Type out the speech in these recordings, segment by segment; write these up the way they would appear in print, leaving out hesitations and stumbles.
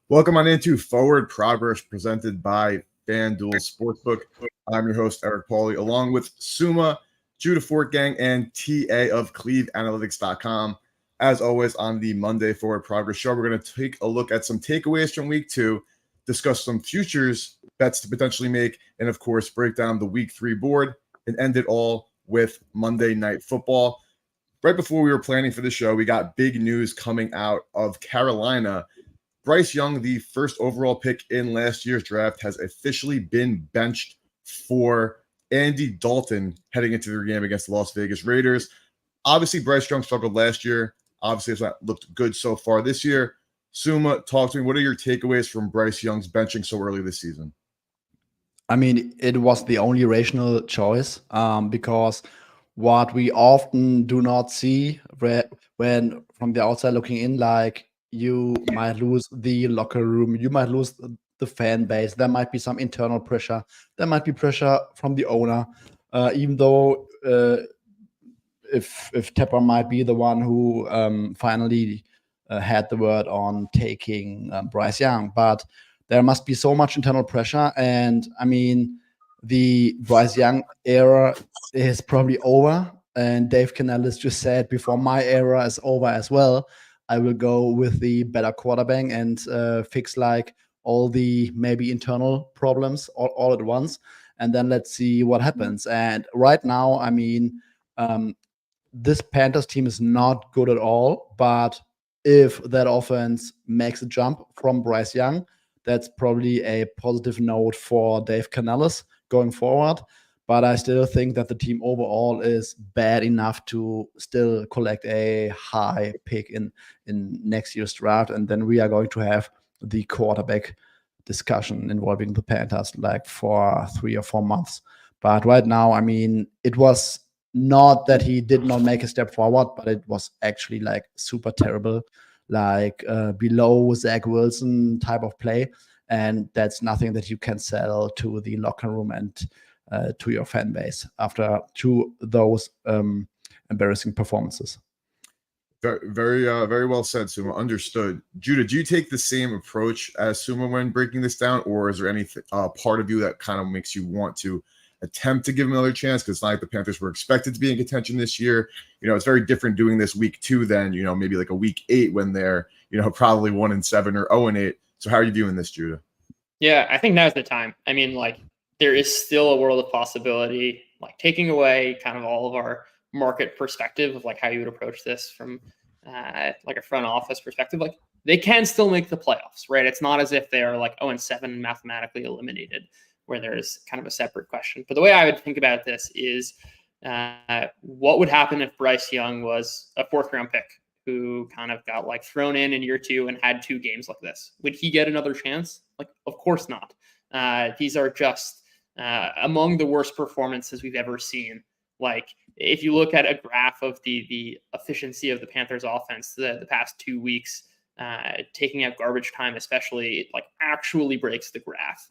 Welcome on into Forward Progress presented by Fanduel Sportsbook. I'm your host, Eric Pauly, along with Suma, Judah Fortgang, and TA of CleveAnalytics.com. As always, on the Monday Forward Progress show, we're going to take a look at some takeaways from week 2, discuss some futures bets to potentially make, and of course, break down the week 3 board and end it all with Monday Night Football. Right before we were planning for the show, we got big news coming out of Carolina. Bryce Young, the first overall pick in last year's draft, has officially been benched for Andy Dalton heading into their game against the Las Vegas Raiders. Obviously, Bryce Young struggled last year. Obviously, it's not looked good so far this year. Suma, talk to me. What are your takeaways from Bryce Young's benching so early this season? I mean, it was the only rational choice because what we often do not see when from the outside looking in, like you might lose the locker room, you might lose the fan base, there might be some internal pressure, there might be pressure from the owner, even though if Tepper might be the one who finally had the word on taking Bryce Young, but there must be so much internal pressure. And I mean, the Bryce Young era is probably over. And Dave Canales just said, before my era is over as well, I will go with the better quarterback and fix like all the maybe internal problems all at once. And then let's see what happens. And right now, I mean, this Panthers team is not good at all. But if that offense makes a jump from Bryce Young, that's probably a positive note for Dave Canales going forward. But I still think that the team overall is bad enough to still collect a high pick in next year's draft. And then we are going to have the quarterback discussion involving the Panthers like for 3 or 4 months. But right now, I mean, it was not that he did not make a step forward, but it was actually like super terrible, like below Zach Wilson type of play. And that's nothing that you can sell to the locker room and to your fan base after 2 those embarrassing performances. Very well said, Suma. Understood. Judah, do you take the same approach as Suma when breaking this down, or is there any part of you that kind of makes you want to attempt to give him another chance? Because it's not like the Panthers were expected to be in contention this year. You know, it's very different doing this week 2 than, you know, maybe like a week 8 when they're, you know, probably 1-7 or 0-8. So how are you viewing this, Judah? Yeah, I think now's the time. I mean, like, there is still a world of possibility, like taking away kind of all of our market perspective of like how you would approach this from like a front office perspective. Like, they can still make the playoffs, right? It's not as if they are like 0-7 mathematically eliminated, where there's kind of a separate question. But the way I would think about this is what would happen if Bryce Young was a 4th round pick who kind of got like thrown in year 2 and had 2 games like this? Would he get another chance? Like, of course not. These are just among the worst performances we've ever seen. Like, if you look at a graph of the efficiency of the Panthers offense the past 2 weeks, taking out garbage time, especially, it like actually breaks the graph.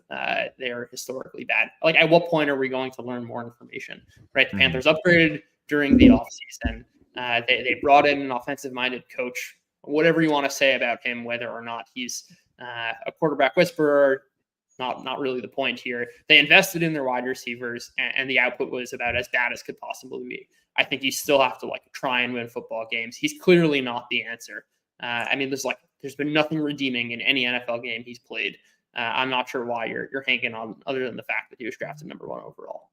They're historically bad. Like, at what point are we going to learn more information, right? The Panthers upgraded during the offseason. They brought in an offensive-minded coach. Whatever you want to say about him, whether or not he's a quarterback whisperer, not really the point here. They invested in their wide receivers, and the output was about as bad as could possibly be. I think you still have to like try and win football games. He's clearly not the answer. I mean, there's been nothing redeeming in any NFL game he's played. I'm not sure why you're hanging on, other than the fact that he was drafted number 1 overall.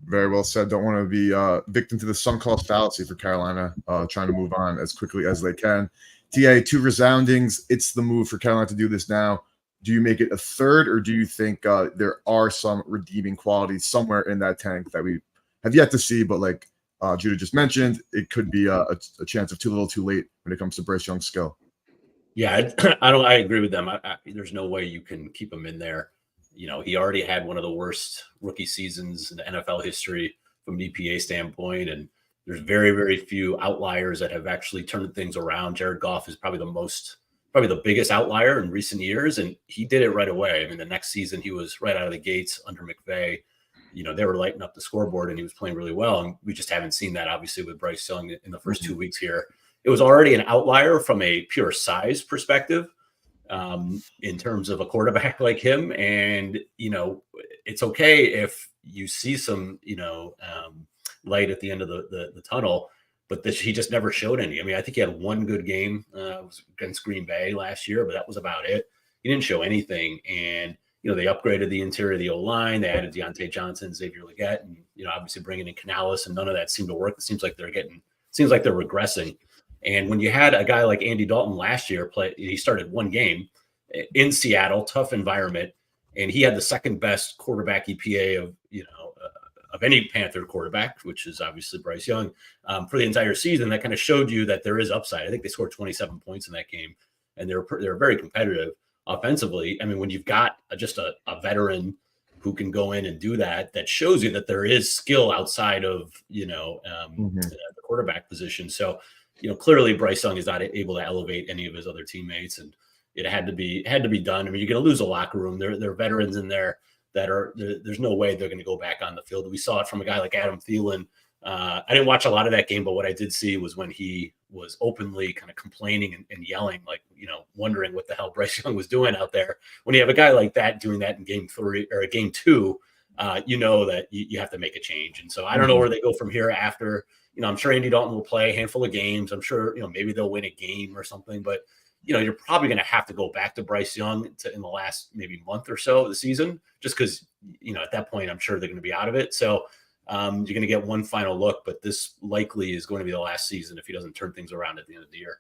Very well said. Don't want to be victim to the sunk cost fallacy for Carolina, trying to move on as quickly as they can. TA, 2 resoundings. It's the move for Carolina to do this now. Do you make it a 3rd, or do you think there are some redeeming qualities somewhere in that tank that we have yet to see? But like Judah just mentioned, it could be a chance of too little too late when it comes to Bryce Young's skill. Yeah, I agree with them. There's no way you can keep him in there. You know, he already had one of the worst rookie seasons in the NFL history from an EPA standpoint, and there's very, very few outliers that have actually turned things around. Jared Goff is probably the biggest outlier in recent years, and he did it right away. I mean, the next season he was right out of the gates under McVay. You know, they were lighting up the scoreboard, and he was playing really well, and we just haven't seen that, obviously, with Bryce Young in the first 2 weeks here. It was already an outlier from a pure size perspective. in terms of a quarterback like him. And, it's okay if you see some, light at the end of the tunnel, but he just never showed any. I mean, I think he had one good game was against Green Bay last year, but that was about it. He didn't show anything. And, they upgraded the interior of the O-line. They added Deontay Johnson, Xavier Legette, and, obviously bringing in Canales, and none of that seemed to work. It seems like they're regressing. And when you had a guy like Andy Dalton last year he started one game in Seattle, tough environment, and he had the second best quarterback EPA of any Panther quarterback, which is obviously Bryce Young, for the entire season. That kind of showed you that there is upside. I think they scored 27 points in that game, and they're very competitive offensively. I mean, when you've got just a veteran who can go in and do that shows you that there is skill outside of, the quarterback position. So, clearly Bryce Young is not able to elevate any of his other teammates, and it had to be done. I mean, you're going to lose a locker room. There are veterans in there there's no way they're going to go back on the field. We saw it from a guy like Adam Thielen. I didn't watch a lot of that game, but what I did see was when he was openly kind of complaining and yelling, like, wondering what the hell Bryce Young was doing out there. When you have a guy like that doing that in game 3 or game 2, that you have to make a change. And so I don't know where they go from here after. I'm sure Andy Dalton will play a handful of games. I'm sure, maybe they'll win a game or something, but you're probably going to have to go back to Bryce Young in the last maybe month or so of the season, just because, at that point, I'm sure they're going to be out of it. So you're going to get one final look, but this likely is going to be the last season if he doesn't turn things around at the end of the year.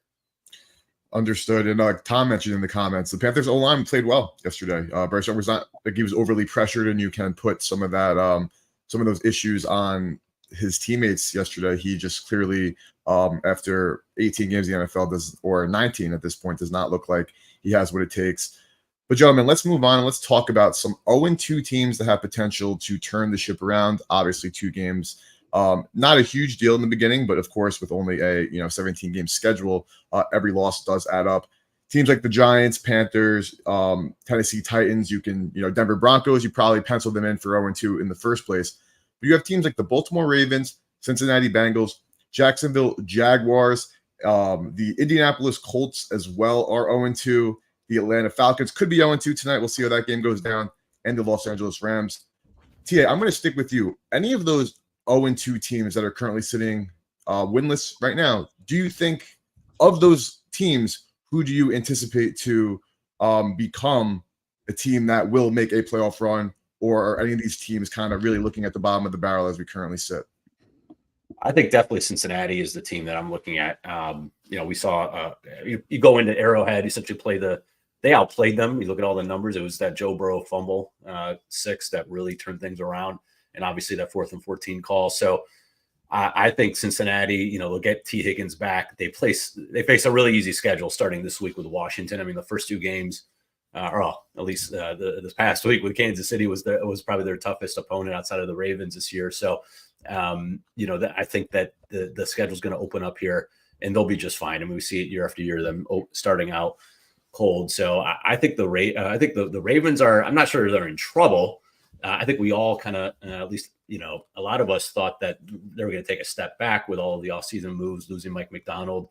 Understood. And Tom mentioned in the comments, the Panthers O-line played well yesterday. Bryce Young was not like he was overly pressured, and you can put some of that, some of those issues on his teammates yesterday. He just clearly, after 18 games in the NFL, or 19 at this point, does not look like he has what it takes. But gentlemen, let's move on and let's talk about some 0-2 teams that have potential to turn the ship around. Obviously, 2 games, not a huge deal in the beginning, but of course, with only a 17-game schedule, every loss does add up. Teams like the Giants, Panthers, Tennessee Titans, you can, Denver Broncos, you probably penciled them in for 0-2 in the first place. But you have teams like the Baltimore Ravens, Cincinnati Bengals, Jacksonville Jaguars, the Indianapolis Colts as well are 0-2. The Atlanta Falcons could be 0-2 tonight. We'll see how that game goes down. And the Los Angeles Rams. TA, I'm going to stick with you. Any of those 0-2 teams that are currently sitting winless right now, do you think of those teams, who do you anticipate to become a team that will make a playoff run? Or are any of these teams kind of really looking at the bottom of the barrel as we currently sit? I think definitely Cincinnati is the team that I'm looking at. We saw you go into Arrowhead, essentially they outplayed them. You look at all the numbers. It was that Joe Burrow fumble 6 that really turned things around, and obviously that 4th and 14 call. So I think Cincinnati, they'll get T. Higgins back. They face a really easy schedule starting this week with Washington. I mean, the first 2 games, or at least this past week with Kansas City was probably their toughest opponent outside of the Ravens this year. So, I think that the schedule is going to open up here, and they'll be just fine. I mean, we see it year after year, them starting out cold. So I think the Ravens are. I'm not sure they're in trouble. I think we all kind of, at least a lot of us thought that they were going to take a step back with all of the offseason moves, losing Mike McDonald.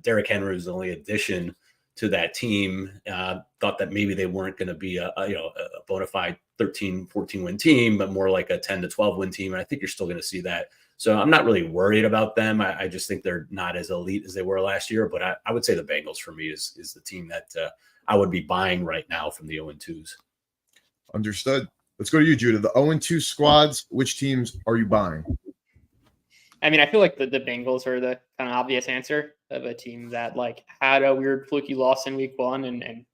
Derrick Henry was the only addition to that team. Thought that maybe they weren't going to be a bona fide 13, 14 win team, but more like a 10 to 12 win team. And I think you're still going to see that. So I'm not really worried about them. I just think they're not as elite as they were last year. But I would say the Bengals for me is the team that I would be buying right now from the 0-2s. Understood. Let's go to you, Judah. The 0-2 squads, which teams are you buying? I mean, I feel like the Bengals are the kind of obvious answer of a team that had a weird fluky loss in week 1 and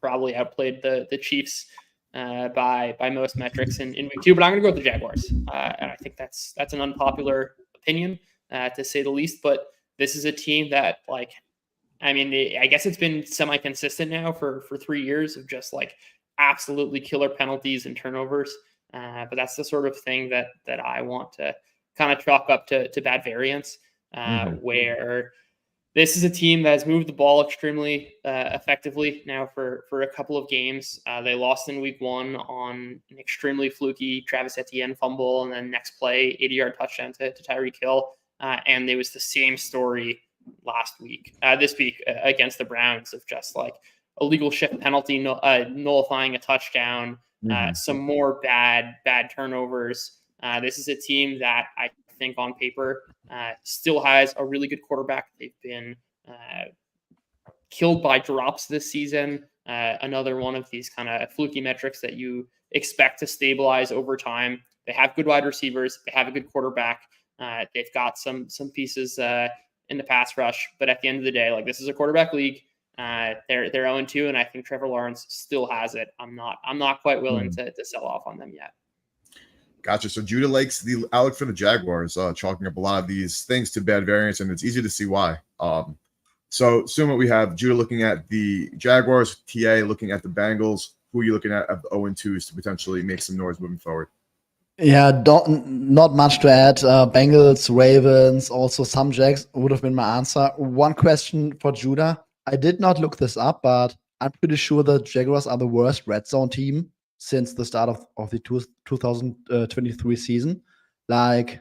probably outplayed the Chiefs by most metrics in week 2. But I'm going to go with the Jaguars, and I think that's an unpopular opinion to say the least. But this is a team that I guess it's been semi-consistent now for 3 years of just absolutely killer penalties and turnovers. But that's the sort of thing that I want to kind of chalk up to bad variance, where this is a team that has moved the ball extremely effectively now for a couple of games. They lost in week 1 on an extremely fluky Travis Etienne fumble, and then next play, 80-yard touchdown to Tyreek Hill. And it was the same story this week against the Browns, of just like illegal shift penalty, nullifying a touchdown, some more bad turnovers. This is a team that I think on paper still has a really good quarterback. They've been killed by drops this season. Another one of these kind of fluky metrics that you expect to stabilize over time. They have good wide receivers. They have a good quarterback. They've got some pieces in the pass rush. But at the end of the day, like, this is a quarterback league. They're 0-2, and I think Trevor Lawrence still has it. I'm not quite willing to sell off on them yet. Gotcha. So Judah likes the outlook for the Jaguars, chalking up a lot of these things to bad variance, and it's easy to see why. So Suma, we have Judah looking at the Jaguars, TA looking at the Bengals. Who are you looking at the 0-2s to potentially make some noise moving forward? Yeah, not much to add. Bengals, Ravens, also some Jags would have been my answer. One question for Judah. I did not look this up, but I'm pretty sure the Jaguars are the worst red zone team since the start of the 2023 season. Like,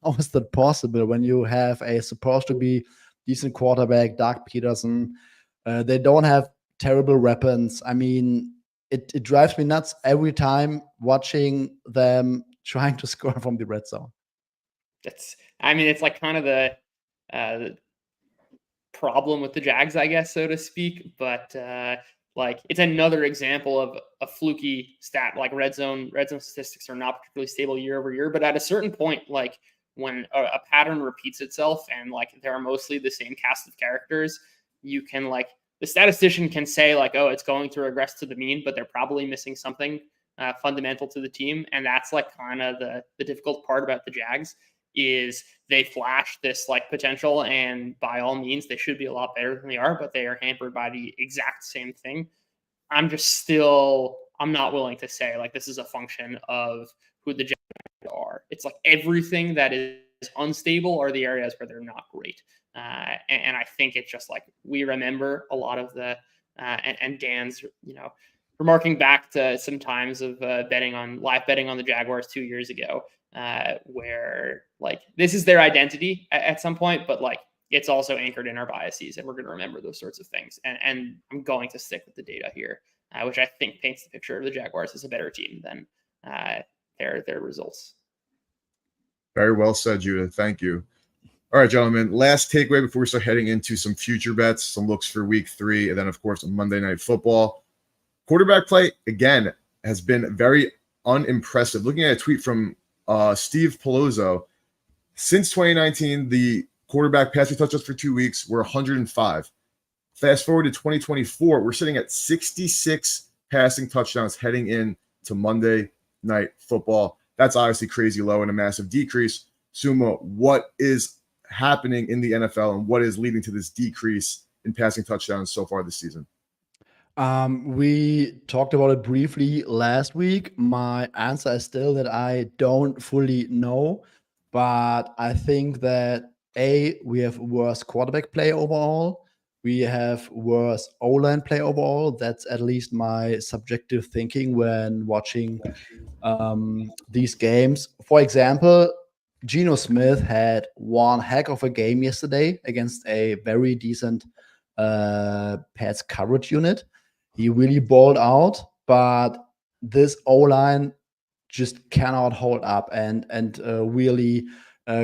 how is that possible when you have a supposed to be decent quarterback, Doug Peterson? They don't have terrible weapons. I mean, it drives me nuts every time watching them trying to score from the red zone. It's like kind of the problem with the Jags, I guess, so to speak. But like, it's another example of a fluky stat. Like, red zone statistics are not particularly stable year over year. But at a certain point, like, when a pattern repeats itself and like there are mostly the same cast of characters, you can, like, the statistician can say like, oh, it's going to regress to the mean, but they're probably missing something fundamental to the team. And that's like kind of the difficult part about the Jags, is they flash this like potential, and by all means they should be a lot better than they are, but they are hampered by the exact same thing. I'm not willing to say like this is a function of who the Jags are. It's like everything that is unstable are the areas where they're not great. And I think it's just like, we remember a lot of the and Dan's, remarking back to some times of live betting on the Jaguars 2 years ago, where like this is their identity at some point, but like it's also anchored in our biases, and we're going to remember those sorts of things. And I'm going to stick with the data here, which I think paints the picture of the Jaguars as a better team than their results. Very well said, Judah. Thank you. All right, gentlemen, last takeaway before we start heading into some future bets, some looks for week 3, and then, of course, Monday Night Football. Quarterback play, again, has been very unimpressive. Looking at a tweet from Steve Palozzo, since 2019, the quarterback passing touchdowns for 2 weeks were 105. Fast forward to 2024, we're sitting at 66 passing touchdowns heading in to Monday Night Football. That's obviously crazy low and a massive decrease. Suma, what is happening in the NFL, and what is leading to this decrease in passing touchdowns so far this season? We talked about it briefly last week. My answer is still that I don't fully know, but I think that we have worse quarterback play overall. We have worse O-line play overall. That's at least my subjective thinking when watching these games. For example, Geno Smith had one heck of a game yesterday against a very decent pass coverage unit. He really balled out, but this O-line just cannot hold up and really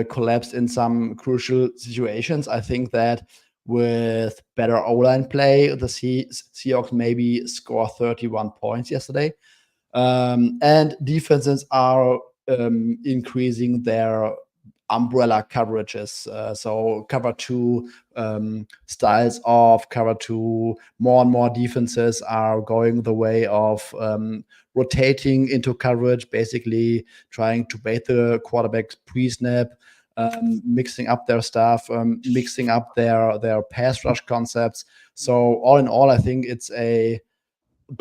collapsed in some crucial situations. I think that with better O-line play, the Seahawks maybe score 31 points yesterday. And defenses are increasing their umbrella coverages. So cover 2 styles of cover 2, more and more defenses are going the way of rotating into coverage, basically trying to bait the quarterback pre-snap, mixing up their stuff, mixing up their pass rush concepts. So all in all, I think it's a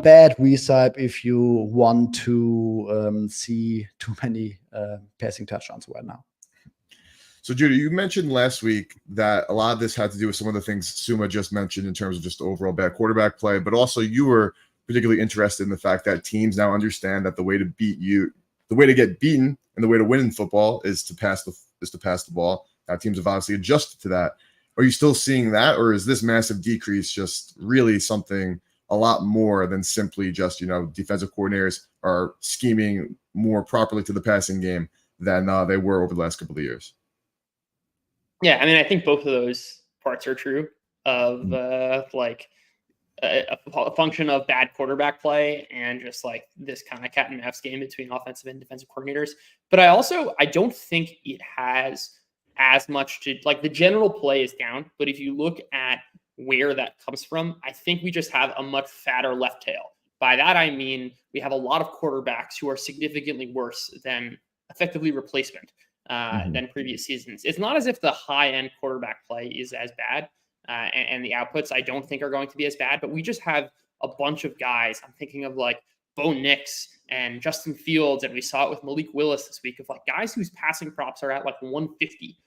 bad recipe if you want to see too many passing touchdowns right now. So, Judah, you mentioned last week that a lot of this had to do with some of the things Suma just mentioned in terms of just overall bad quarterback play, but also you were particularly interested in the fact that teams now understand that the way to get beaten and the way to win in football is to pass the ball. Now, teams have obviously adjusted to that. Are you still seeing that, or is this massive decrease just really something a lot more than simply just, defensive coordinators are scheming more properly to the passing game than they were over the last couple of years? Yeah, I mean, I think both of those parts are true of a function of bad quarterback play and just like this kind of cat and mouse game between offensive and defensive coordinators. But I don't think it has as much to like the general play is down. But if you look at where that comes from, I think we just have a much fatter left tail. By that, I mean, we have a lot of quarterbacks who are significantly worse than effectively replacement than previous seasons. It's not as if the high end quarterback play is as bad. And the outputs I don't think are going to be as bad, but we just have a bunch of guys. I'm thinking of like Bo Nix and Justin Fields, and we saw it with Malik Willis this week of like guys whose passing props are at like 150,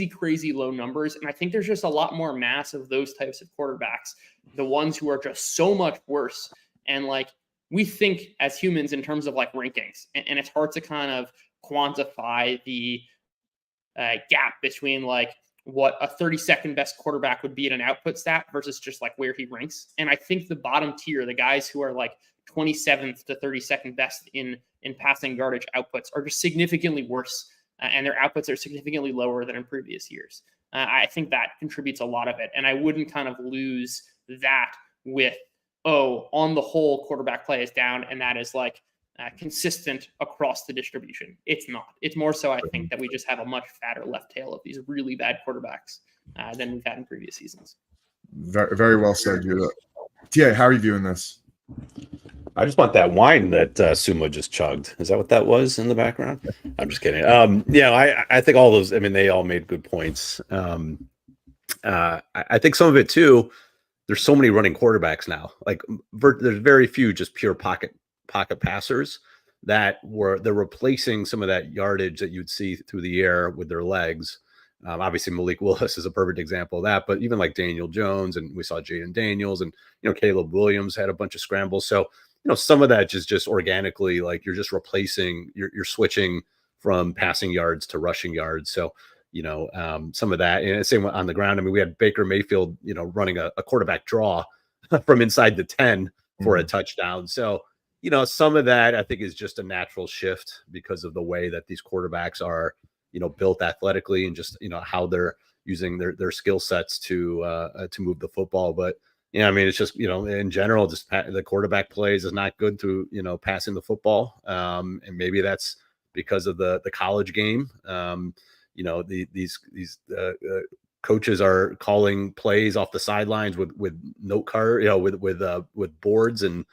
crazy low numbers. And I think there's just a lot more mass of those types of quarterbacks, the ones who are just so much worse. And like we think as humans in terms of like rankings, and it's hard to kind of quantify the gap between like what a 32nd best quarterback would be at an output stat versus just like where he ranks. And I think the bottom tier, the guys who are like 27th to 32nd best in passing yardage outputs are just significantly worse. And their outputs are significantly lower than in previous years. I think that contributes a lot of it. And I wouldn't kind of lose that with, on the whole, quarterback play is down. And that is like consistent across the distribution. It's not. It's more so I think that we just have a much fatter left tail of these really bad quarterbacks than we've had in previous seasons. Very, very well said, Judah. TA, how are you viewing this? I just want that wine that Suma just chugged. Is that what that was in the background? I'm just kidding. I think all those, they all made good points. I think some of it too, there's so many running quarterbacks now. Like there's very few just pure pocket passers that they're replacing some of that yardage that you'd see through the air with their legs. Obviously Malik Willis is a perfect example of that, but even like Daniel Jones, and we saw Jaden Daniels, and Caleb Williams had a bunch of scrambles. So some of that just organically, like you're just replacing, you're switching from passing yards to rushing yards. So some of that, and same on the ground. We had Baker Mayfield running a quarterback draw from inside the 10 for a touchdown. So some of that I think is just a natural shift because of the way that these quarterbacks are, built athletically, and just, how they're using their skill sets to move the football. But it's just, in general, just the quarterback plays is not good through, passing the football. And maybe that's because of the college game. These coaches are calling plays off the sidelines with note card, with boards, and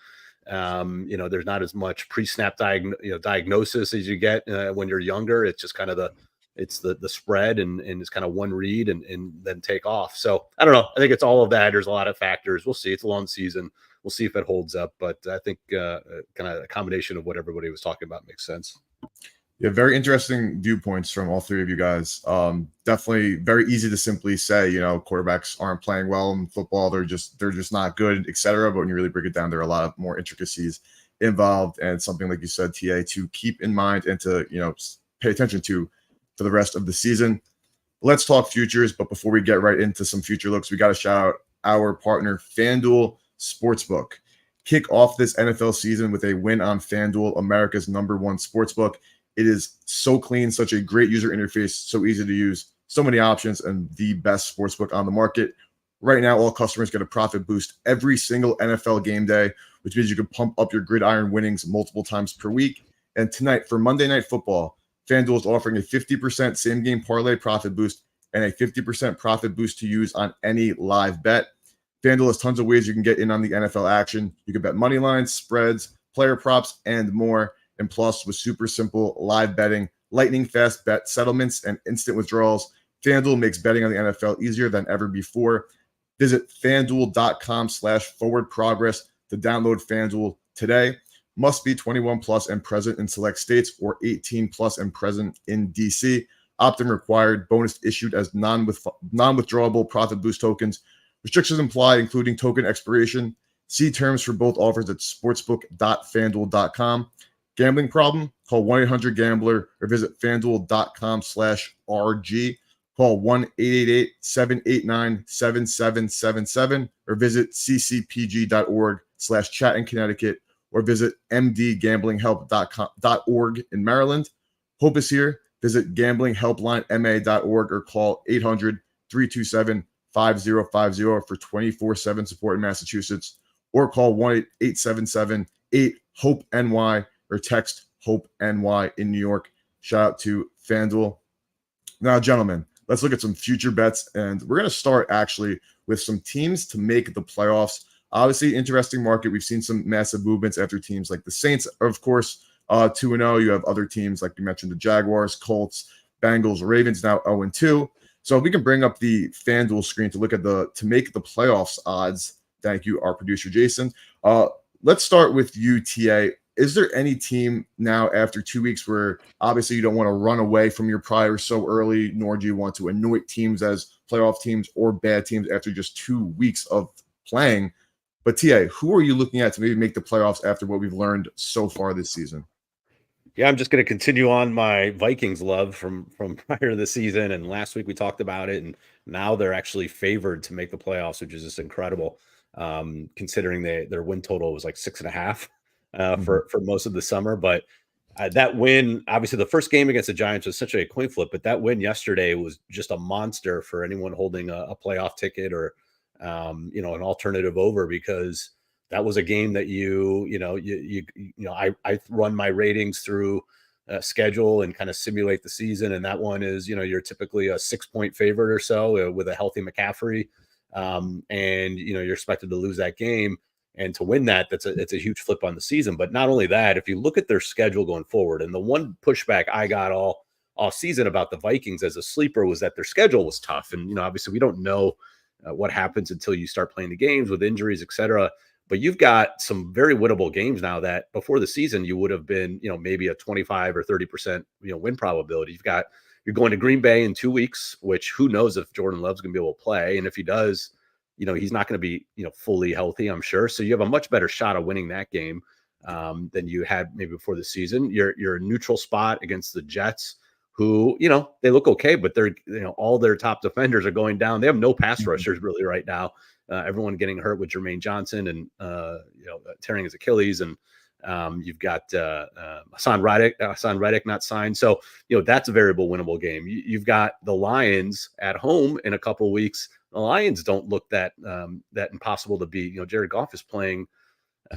there's not as much pre-snap diagnosis as you get when you're younger. It's just kind of the spread, and it's kind of one read and then take off. So I don't know. I think it's all of that. There's a lot of factors. We'll see. It's a long season. We'll see if it holds up. But I think kind of a combination of what everybody was talking about makes sense. Yeah, very interesting viewpoints from all three of you guys. Definitely very easy to simply say, quarterbacks aren't playing well in football. They're just not good, etc. But when you really break it down, there are a lot of more intricacies involved, and something like you said, TA, to keep in mind and to pay attention to for the rest of the season. Let's talk futures, but before we get right into some future looks, we got to shout out our partner, Fanduel Sportsbook. Kick off this NFL season with a win on Fanduel, America's #1 sportsbook. It is so clean, such a great user interface, so easy to use, so many options, and the best sportsbook on the market. Right now, all customers get a profit boost every single NFL game day, which means you can pump up your gridiron winnings multiple times per week. And tonight, for Monday Night Football, FanDuel is offering a 50% same-game parlay profit boost and a 50% profit boost to use on any live bet. FanDuel has tons of ways you can get in on the NFL action. You can bet money lines, spreads, player props, and more. And plus, with super simple live betting, lightning fast bet settlements, and instant withdrawals, FanDuel makes betting on the NFL easier than ever before. Visit FanDuel.com/forwardprogress to download FanDuel today. Must be 21 plus and present in select states, or 18 plus and present in DC. Opt-in required. Bonus issued as non-withdrawable profit boost tokens. Restrictions apply, including token expiration. See terms for both offers at sportsbook.fanduel.com. Gambling problem? Call 1-800-GAMBLER or visit fanduel.com/RG. Call 1-888-789-7777 or visit ccpg.org/chat in Connecticut or visit mdgamblinghelp.org in Maryland. Hope is here. Visit gamblinghelplinema.org or call 800-327-5050 for 24/7 support in Massachusetts, or call 1-877-8-HOPE-NY or text HOPE-NY in New York. Shout out to Fanduel. Now, gentlemen, let's look at some future bets, and we're going to start actually with some teams to make the playoffs. Obviously, interesting market. We've seen some massive movements after teams like the Saints, of course, 2-0. You have other teams like you mentioned, the Jaguars, Colts, Bengals, Ravens, now 0-2. So if we can bring up the FanDuel screen to look at to make the playoffs odds. Thank you, our producer, Jason. Let's start with you, TA. Is there any team now after 2 weeks where obviously you don't want to run away from your prior so early, nor do you want to anoint teams as playoff teams or bad teams after just 2 weeks of playing? But TA, who are you looking at to maybe make the playoffs after what we've learned so far this season? Yeah, I'm just going to continue on my Vikings love from prior to the season. And last week we talked about it, and now they're actually favored to make the playoffs, which is just incredible, considering their win total was like 6.5 for most of the summer. But that win, obviously, the first game against the Giants was such a coin flip, but that win yesterday was just a monster for anyone holding a playoff ticket or an alternative over, because that was a game that I run my ratings through schedule and kind of simulate the season. And that one is, you're typically a 6-point favorite or so with a healthy McCaffrey. And you're expected to lose that game, and to win that, it's a huge flip on the season. But not only that, if you look at their schedule going forward, and the one pushback I got all season about the Vikings as a sleeper was that their schedule was tough. And, obviously we don't know what happens until you start playing the games with injuries, et cetera. But you've got some very winnable games now that before the season you would have been, maybe a 25 or 30%, win probability. You're going to Green Bay in 2 weeks, which who knows if Jordan Love's going to be able to play. And if he does, he's not going to be, fully healthy, I'm sure. So you have a much better shot of winning that game than you had maybe before the season. You're a neutral spot against the Jets, who, they look okay, but they're, all their top defenders are going down. They have no pass rushers really right now. Everyone getting hurt with Jermaine Johnson and, tearing his Achilles. And you've got Hassan Reddick not signed. So, that's a variable winnable game. You've got the Lions at home in a couple of weeks. The Lions don't look that impossible to beat. Jared Goff is playing,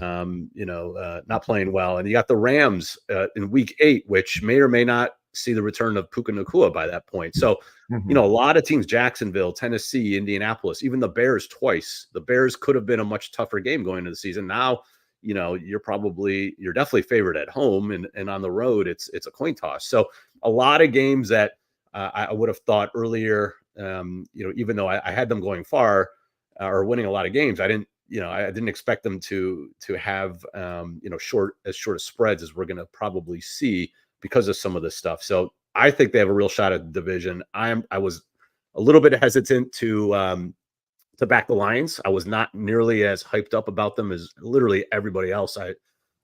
not playing well. And you got the Rams in week 8, which may or may not see the return of Puka Nacua by that point. So, a lot of teams, Jacksonville, Tennessee, Indianapolis, even the Bears twice. The Bears could have been a much tougher game going into the season. Now, you're definitely favored at home, and on the road, it's a coin toss. So a lot of games that I would have thought earlier, even though I had them going far or winning a lot of games, I didn't expect them to have, short as spreads as we're going to probably see because of some of this stuff. So I think they have a real shot at the division. I was a little bit hesitant to back the Lions. I was not nearly as hyped up about them as literally everybody else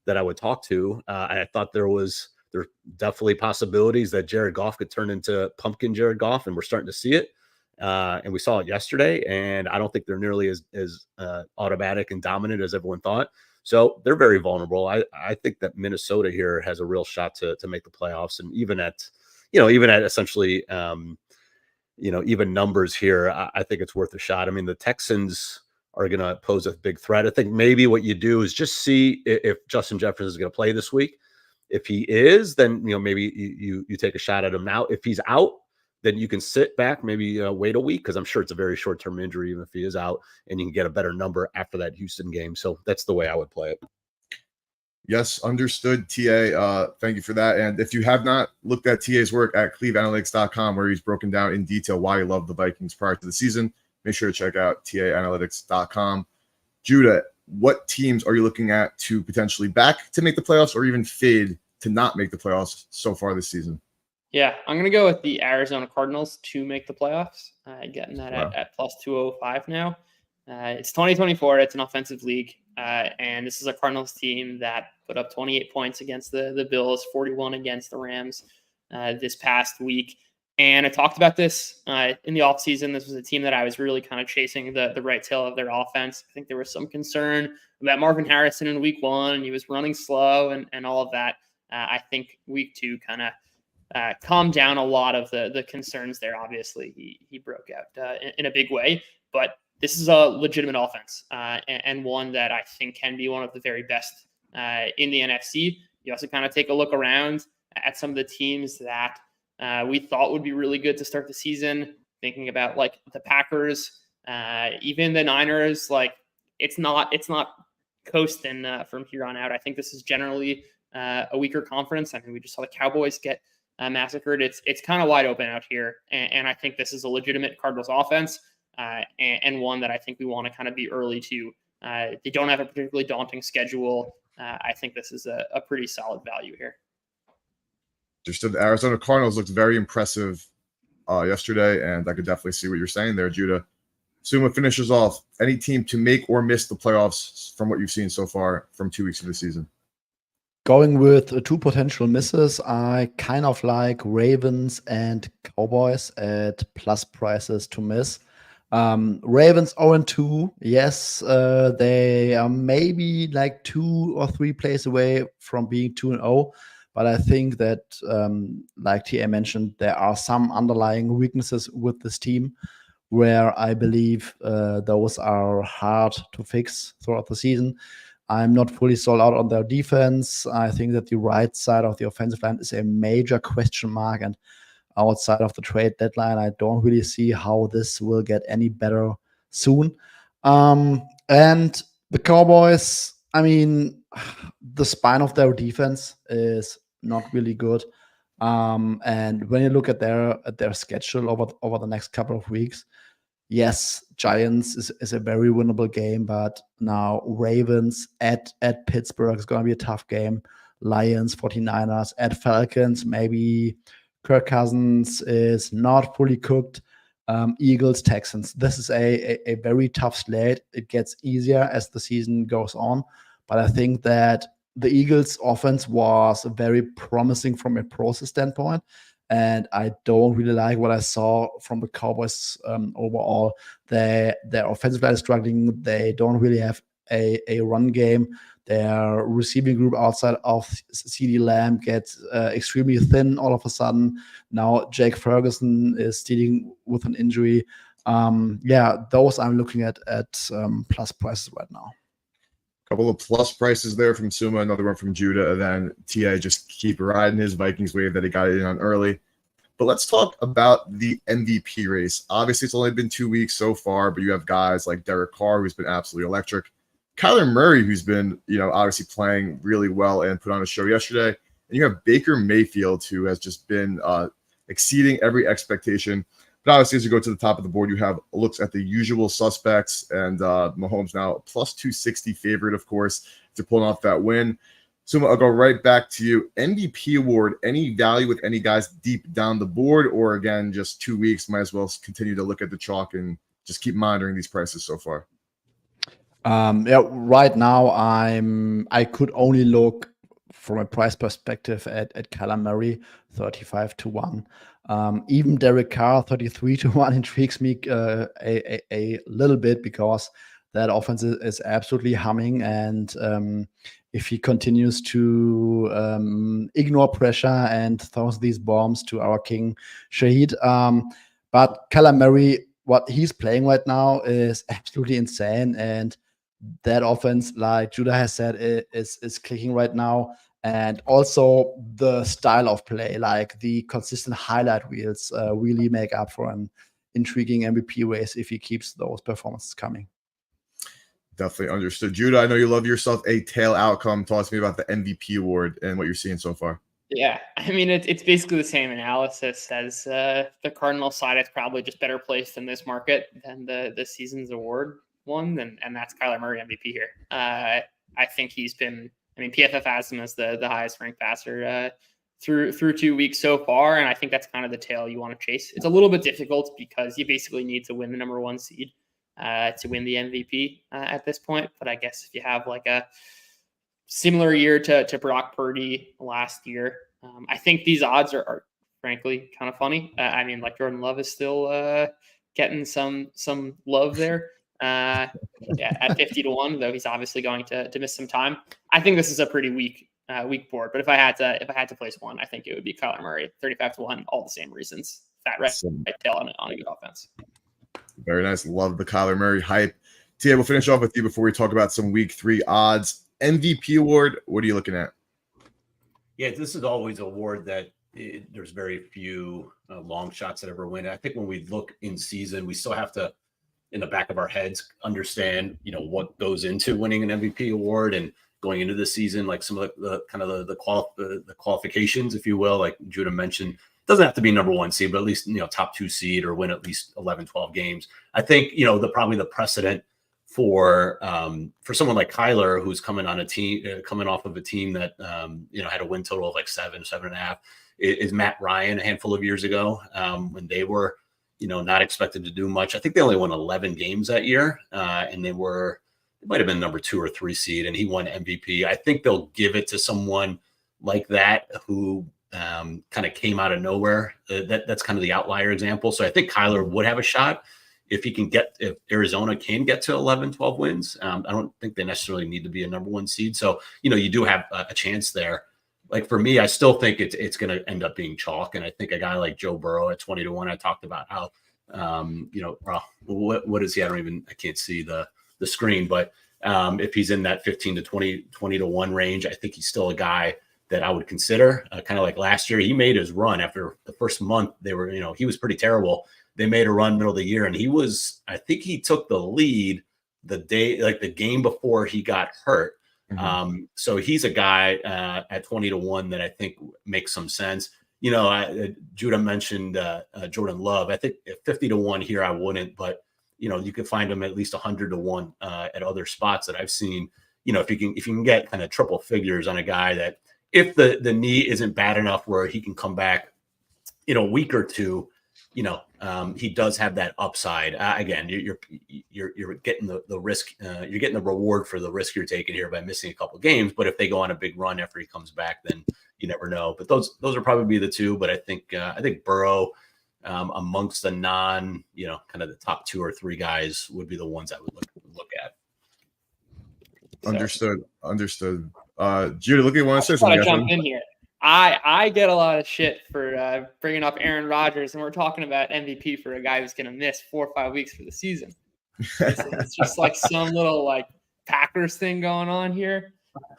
that I would talk to. I thought there definitely possibilities that Jared Goff could turn into pumpkin Jared Goff, and we're starting to see it. And we saw it yesterday, and I don't think they're nearly as automatic and dominant as everyone thought. So they're very vulnerable. I think that Minnesota here has a real shot to make the playoffs, and even at essentially even numbers here, I think it's worth a shot. I mean, the Texans are going to pose a big threat. I think maybe what you do is just see if Justin Jefferson is going to play this week. If he is, then maybe you take a shot at him now. If he's out, then you can sit back, maybe wait a week, because I'm sure it's a very short-term injury even if he is out, and you can get a better number after that Houston game. So that's the way I would play it. Yes, understood, TA. Thank you for that. And if you have not looked at TA's work at cleveanalytics.com, where he's broken down in detail why he loved the Vikings prior to the season, make sure to check out taanalytics.com. Judah, what teams are you looking at to potentially back to make the playoffs or even fade to not make the playoffs so far this season? Yeah, I'm going to go with the Arizona Cardinals to make the playoffs, getting that at plus 205 now. It's 2024. It's an offensive league. And this is a Cardinals team that put up 28 points against the Bills, 41 against the Rams this past week. And I talked about this in the offseason. This was a team that I was really kind of chasing the right tail of their offense. I think there was some concern about Marvin Harrison in week 1. He was running slow and all of that. I think week 2 kind of calmed down a lot of the concerns there. Obviously, he broke out in a big way. But this is a legitimate offense and one that I think can be one of the very best in the NFC. You also kind of take a look around at some of the teams that we thought would be really good to start the season, thinking about like the Packers, even the Niners. Like it's not coasting from here on out. I think this is generally a weaker conference. I mean, we just saw the Cowboys get massacred. It's kind of wide open out here, and I think this is a legitimate Cardinals offense and one that I think we want to kind of be early to. They don't have a particularly daunting schedule. I think this is a pretty solid value here. Understood. The Arizona Cardinals looked very impressive yesterday, and I could definitely see what you're saying there, Judah. Suma finishes off. Any team to make or miss the playoffs from what you've seen so far from 2 weeks of the season? Going with 2 potential misses, I kind of like Ravens and Cowboys at plus prices to miss. Ravens 0-2. Yes, they are maybe like 2 or 3 plays away from being 2-0. But I think that, like TA mentioned, there are some underlying weaknesses with this team where I believe those are hard to fix throughout the season. I'm not fully sold out on their defense. I think that the right side of the offensive line is a major question mark. And outside of the trade deadline, I don't really see how this will get any better soon. And the Cowboys, I mean, the spine of their defense is not really good. And when you look at their schedule over the next couple of weeks, yes, Giants is a very winnable game, but now Ravens at Pittsburgh is going to be a tough game. Lions, 49ers, at Falcons, maybe Kirk Cousins is not fully cooked. Eagles, Texans. This is a very tough slate. It gets easier as the season goes on, but I think that the Eagles' offense was very promising from a process standpoint, and I don't really like what I saw from the Cowboys overall. Their offensive line is struggling. They don't really have a run game. Their receiving group outside of CeeDee Lamb gets extremely thin all of a sudden. Now Jake Ferguson is dealing with an injury. Those I'm looking at plus prices right now. Couple of plus prices there from Suma, another one from Judah, and then TA just keep riding his Vikings wave that he got in on early. But let's talk about the MVP race. Obviously, it's only been 2 weeks so far, but you have guys like Derek Carr, who's been absolutely electric. Kyler Murray, who's been, obviously playing really well and put on a show yesterday. And you have Baker Mayfield, who has just been exceeding every expectation. But obviously, as you go to the top of the board, you have looks at the usual suspects, and Mahomes now plus 260 favorite, of course, to pull off that win. So I'll go right back to you. MVP award, any value with any guys deep down the board, or again, just 2 weeks, might as well continue to look at the chalk and just keep monitoring these prices so far? Right now I could only look from a price perspective at Kyler Murray, 35-1. Even Derek Carr, 33-1, intrigues me a little bit because that offense is absolutely humming. And if he continues to ignore pressure and throws these bombs to our king Shahid. But Kyler Murray, what he's playing right now is absolutely insane. And that offense, like Judah has said, is clicking right now. And also the style of play, like the consistent highlight reels, really make up for an intriguing MVP race if he keeps those performances coming. Definitely understood. Judah, I know you love yourself a tail outcome. Talk to me about the MVP award and what you're seeing so far. Yeah, I mean, it's basically the same analysis as the Cardinal side. It's probably just better placed in this market than the season's award one, and that's Kyler Murray MVP here. I think he's been, PFF has him as the highest ranked passer through 2 weeks so far, and I think that's kind of the tail you want to chase. It's a little bit difficult because you basically need to win the number 1 seed to win the MVP at this point. But I guess if you have like a similar year to Brock Purdy last year, I think these odds are frankly kind of funny. I mean, like Jordan Love is still getting some love there. Yeah, at 50-1, though he's obviously going to miss some time. I think this is a pretty weak board. But if I had to place one, I think it would be Kyler Murray, 35-1, all the same reasons. Fat right tail on a good offense. Very nice. Love the Kyler Murray hype. Tia, we'll finish off with you before we talk about some week 3 odds. MVP award, what are you looking at? Yeah, this is always an award that there's very few long shots that ever win. I think when we look in season, we still have to, in the back of our heads, understand, what goes into winning an MVP award and going into the season, like some of the kind of the qualifications, if you will, like Judah mentioned. Doesn't have to be number 1 seed, but at least, top 2 seed or win at least 11, 12 games. I think, probably the precedent for someone like Kyler, who's coming off of a team that, had a win total of like 7.5, is Matt Ryan a handful of years ago, when they were, not expected to do much. I think they only won 11 games that year. And they might have been number 2 or 3 seed, and he won MVP. I think they'll give it to someone like that who, kind of came out of nowhere. That's kind of the outlier example. So I think Kyler would have a shot if Arizona can get to 11, 12 wins. I don't think they necessarily need to be a number 1 seed. So, you do have a chance there. Like for me, I still think it's going to end up being chalk. And I think a guy like Joe Burrow at 20-1, I talked about how, what is he? I can't see the screen, but if he's in that 15 to 20-1 range, I think he's still a guy that I would consider. Kind of like last year, he made his run after the first month. He was pretty terrible. They made a run middle of the year, and I think he took the lead the game before he got hurt. Mm-hmm. So he's a guy at 20-1 that I think makes some sense. Judah mentioned Jordan Love. I think at 50-1 here, I wouldn't, but you could find him at least 100-1 at other spots that I've seen. If you can get kind of triple figures on a guy that, if the knee isn't bad enough where he can come back in a week or two, he does have that upside. Again, you're getting the risk, you're getting the reward for the risk you're taking here by missing a couple of games. But if they go on a big run after he comes back, then you never know. But those are probably the 2. But I think Burrow, amongst the kind of the top 2 or 3 guys, would be the ones I would look at. Understood. Judah, look at one. I jump in here. I get a lot of shit for bringing up Aaron Rodgers, and we're talking about MVP for a guy who's going to miss 4 or 5 weeks for the season. It's just like some little like Packers thing going on here.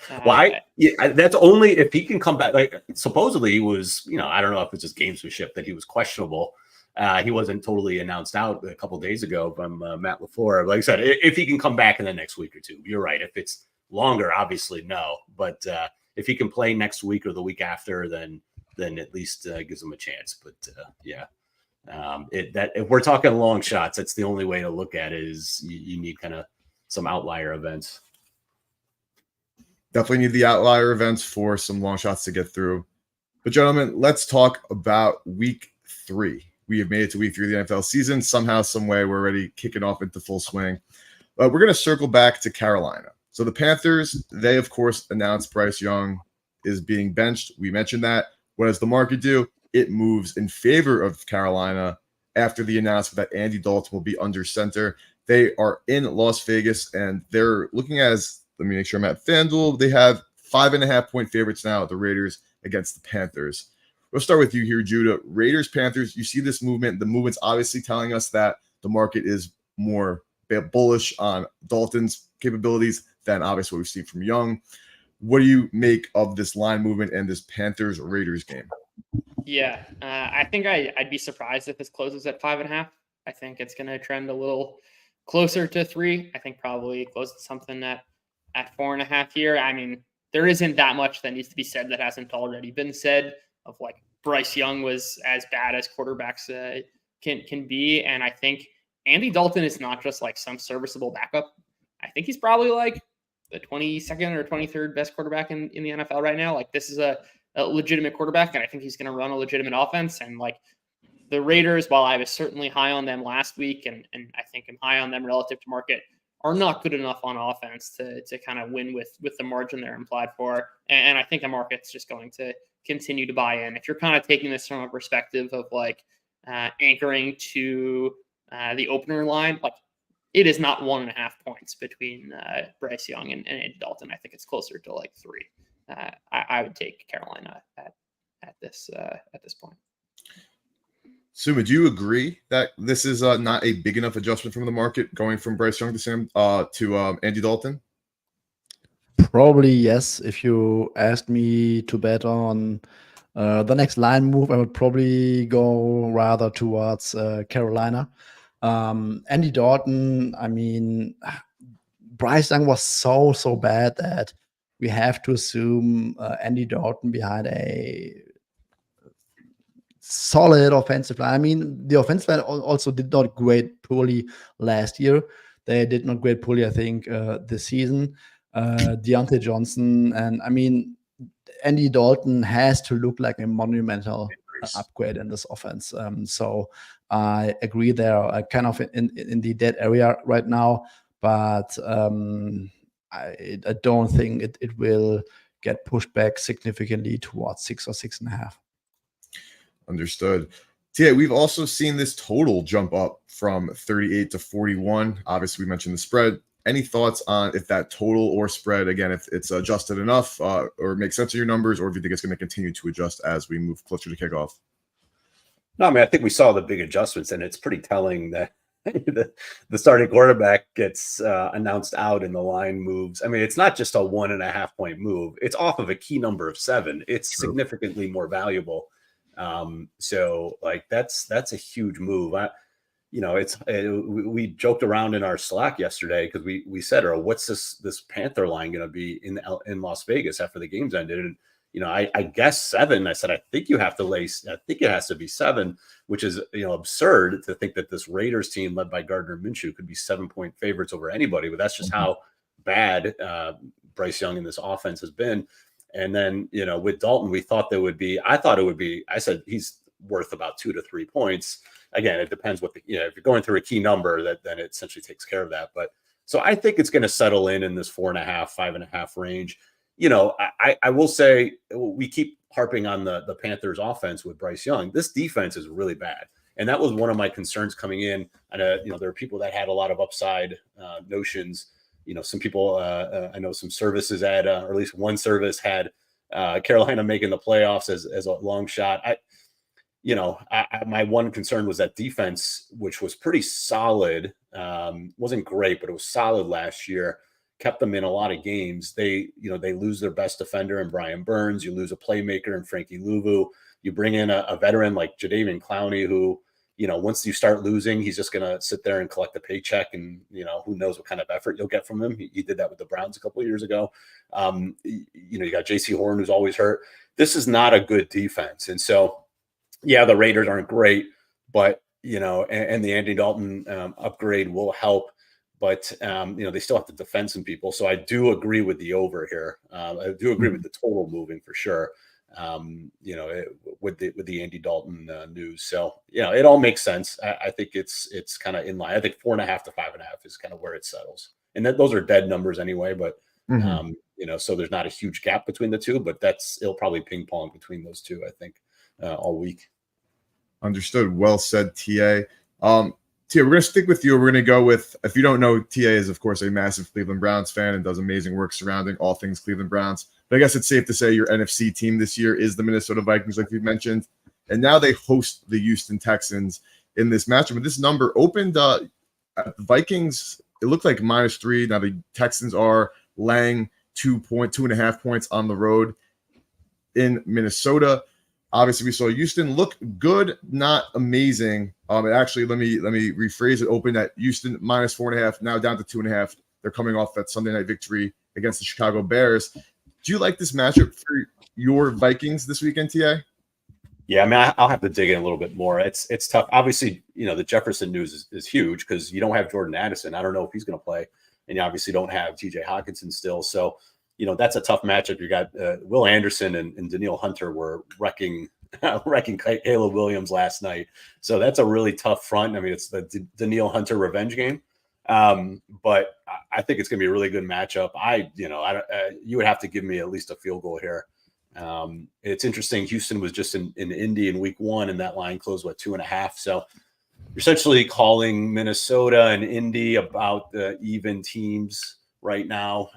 That's only if he can come back. Like supposedly he was, I don't know if it's just gamesmanship that he was questionable. He wasn't totally announced out a couple of days ago from Matt LaFleur. Like I said, if he can come back in the next week or 2, you're right. If it's longer, obviously no. But if he can play next week or the week after, then at least gives him a chance. But if we're talking long shots, that's the only way to look at it. Is you need kind of some outlier events. Definitely need the outlier events for some long shots to get through. But gentlemen, let's talk about week 3. We have made it to week 3 of the NFL season. Somehow, some way, we're already kicking off into full swing. But we're going to circle back to Carolina. So the Panthers, they, of course, announced Bryce Young is being benched. We mentioned that. What does the market do? It moves in favor of Carolina after the announcement that Andy Dalton will be under center. They are in Las Vegas, and they're looking as, let me make sure I'm at Fanduel. They have 5.5-point favorites now, the Raiders against the Panthers. We'll start with you here, Judah. Raiders, Panthers, you see this movement. The movement's obviously telling us that the market is more bullish on Dalton's capabilities than obviously what we've seen from Young. What do you make of this line movement and this Panthers-Raiders game? Yeah, I think I'd be surprised if this closes at 5.5. I think it's going to trend a little closer to 3. I think probably close to something at 4.5 here. I mean, there isn't that much that needs to be said that hasn't already been said of like Bryce Young was as bad as quarterbacks can be. And I think Andy Dalton is not just like some serviceable backup. I think he's probably like the 22nd or 23rd best quarterback in the NFL right now. Like this is a legitimate quarterback, and I think he's going to run a legitimate offense. And like the Raiders, while I was certainly high on them last week, and I think I'm high on them relative to market are not good enough on offense to kind of win with the margin they're implied for. And I think the market's just going to continue to buy in. If you're kind of taking this from a perspective of like anchoring to the opener line, like it is not 1.5 points between Bryce Young and Andy Dalton. I think it's closer to like 3. I would take Carolina at this point. Suma, do you agree that this is not a big enough adjustment from the market going from Bryce Young to Andy Dalton? Probably yes. If you asked me to bet on the next line move, I would probably go rather towards Carolina. Andy Dalton, I mean, Bryce Young was so bad that we have to assume Andy Dalton behind a solid offensive line. I mean, the offensive line also did not grade poorly last year. They did not grade poorly, I think, this season. Deontay Johnson, and I mean, Andy Dalton has to look like a monumental upgrade in this offense. So I agree they're kind of in the dead area right now, but I don't think it will get pushed back significantly towards 6 or 6.5. Understood. Yeah, we've also seen this total jump up from 38 to 41. Obviously, we mentioned the spread. Any thoughts on if that total or spread, again, if it's adjusted enough or makes sense of your numbers, or if you think it's going to continue to adjust as we move closer to kickoff? No, I mean, I think we saw the big adjustments, and it's pretty telling that the starting quarterback gets announced out and the line moves. I mean, it's not just a 1.5 point move. It's off of a key number of 7. It's True. Significantly more valuable. So like that's a huge move. We joked around in our Slack yesterday because we said, "Oh, what's this Panther line going to be in Las Vegas after the game's ended?" And I guess 7. I said, I think it has to be 7, which is absurd to think that this Raiders team led by Gardner Minshew could be 7-point favorites over anybody. But that's just how bad Bryce Young in this offense has been. And then, with Dalton, I thought it would be, I said he's worth about 2 to 3 points. Again, it depends what if you're going through a key number, then it essentially takes care of that. But so I think it's going to settle in this 4.5, 5.5 range. I will say we keep harping on the Panthers offense with Bryce Young. This defense is really bad. And that was one of my concerns coming in. And, there are people that had a lot of upside notions. Some people, I know some services had, or at least one service had Carolina making the playoffs as a long shot. My one concern was that defense, which was pretty solid, wasn't great, but it was solid last year, kept them in a lot of games. They lose their best defender in Brian Burns. You lose a playmaker in Frankie Louvu. You bring in a veteran like Jadeveon Clowney, who, once you start losing, he's just going to sit there and collect a paycheck, and, who knows what kind of effort you'll get from him. He did that with the Browns a couple of years ago. You got JC Horn, who's always hurt. This is not a good defense. And so, yeah, the Raiders aren't great, but, and the Andy Dalton upgrade will help, but, they still have to defend some people. So I do agree with the over here. I do agree with the total moving for sure. With the Andy Dalton news. So, it all makes sense. I think it's kind of in line. I think 4.5 to 5.5 is kind of where it settles. And those are dead numbers anyway, but, so there's not a huge gap between the two, but it'll probably ping pong between those two, I think, all week. Understood. Well said, TA. Tia, we're going to stick with you. We're going to go with, if you don't know, TA is, of course, a massive Cleveland Browns fan and does amazing work surrounding all things Cleveland Browns. But I guess it's safe to say your NFC team this year is the Minnesota Vikings, like we've mentioned. And now they host the Houston Texans in this matchup. But this number opened at the Vikings, it looked like -3. Now the Texans are laying 2.5 points on the road in Minnesota. Obviously, we saw Houston look good, not amazing. Actually, let me rephrase it. Opened at Houston -4.5, now down to 2.5. They're coming off that Sunday night victory against the Chicago Bears. Do you like this matchup for your Vikings this weekend, TA? Yeah, I mean, I'll have to dig in a little bit more. It's tough. Obviously, the Jefferson news is huge because you don't have Jordan Addison. I don't know if he's going to play, and you obviously don't have TJ Hockenson still. So, that's a tough matchup. You got Will Anderson and Danielle Hunter were wrecking Caleb Williams last night. So that's a really tough front. I mean, it's the Danielle Hunter revenge game. But I think it's going to be a really good matchup. You would have to give me at least a field goal here. It's interesting. Houston was just in Indy in week 1, and that line closed 2.5. So you're essentially calling Minnesota and Indy about the even teams right now,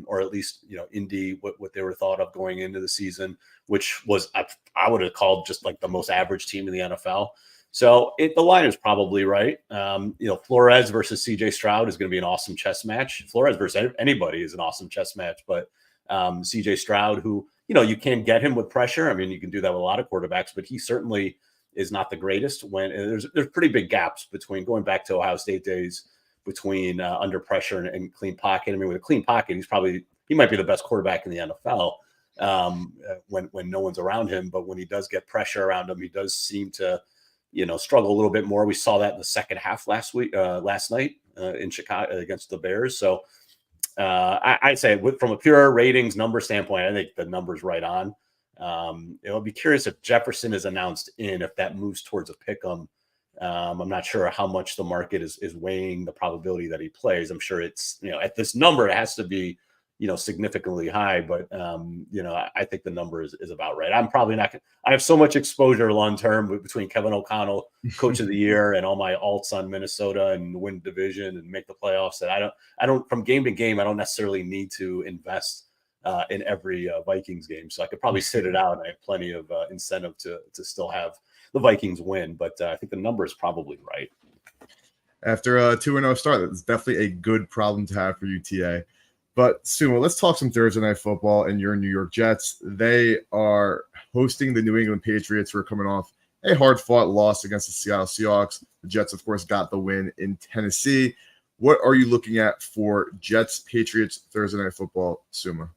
or at least Indy what they were thought of going into the season, which was I would have called just like the most average team in the NFL. So the line is probably right. Flores versus CJ Stroud is going to be an awesome chess match. Flores versus anybody is an awesome chess match, but CJ Stroud, who you can get him with pressure. I mean, you can do that with a lot of quarterbacks, but he certainly is not the greatest when there's pretty big gaps between going back to Ohio State days between under pressure and clean pocket. I mean, with a clean pocket, he might be the best quarterback in the NFL when no one's around him. But when he does get pressure around him, he does seem to struggle a little bit more. We saw that in the second half last night in Chicago against the Bears. So I'd say from a pure ratings number standpoint, I think the number's right on. I'll be curious if Jefferson is announced if that moves towards a pick 'em. I'm not sure how much the market is weighing the probability that he plays. I'm sure it's, at this number, it has to be, significantly high, but, I think the number is about right. I'm probably not going to, I have so much exposure long-term between Kevin O'Connell, coach of the year, and all my alts on Minnesota and win division and make the playoffs that I don't from game to game, I don't necessarily need to invest in every Vikings game. So I could probably sit it out. And I have plenty of incentive to still have the Vikings win, but I think the number is probably right. After a 2-0 start, that's definitely a good problem to have for UTA. But Sumo, let's talk some Thursday Night Football and your New York Jets. They are hosting the New England Patriots, who are coming off a hard-fought loss against the Seattle Seahawks. The Jets, of course, got the win in Tennessee. What are you looking at for Jets-Patriots Thursday Night Football, Sumo?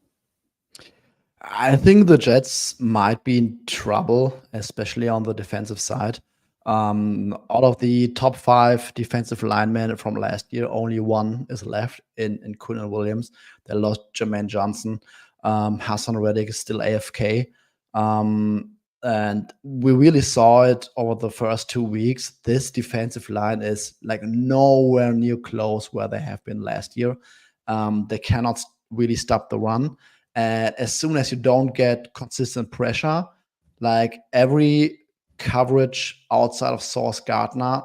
I think the Jets might be in trouble, especially on the defensive side. Out of the top 5 defensive linemen from last year, only one is left in Quinnen Williams. They lost Jermaine Johnson. Hassan Reddick is still AFK. And we really saw it over the first 2 weeks. This defensive line is like nowhere near close where they have been last year. They cannot really stop the run. And as soon as you don't get consistent pressure, like every coverage outside of Sauce Gardner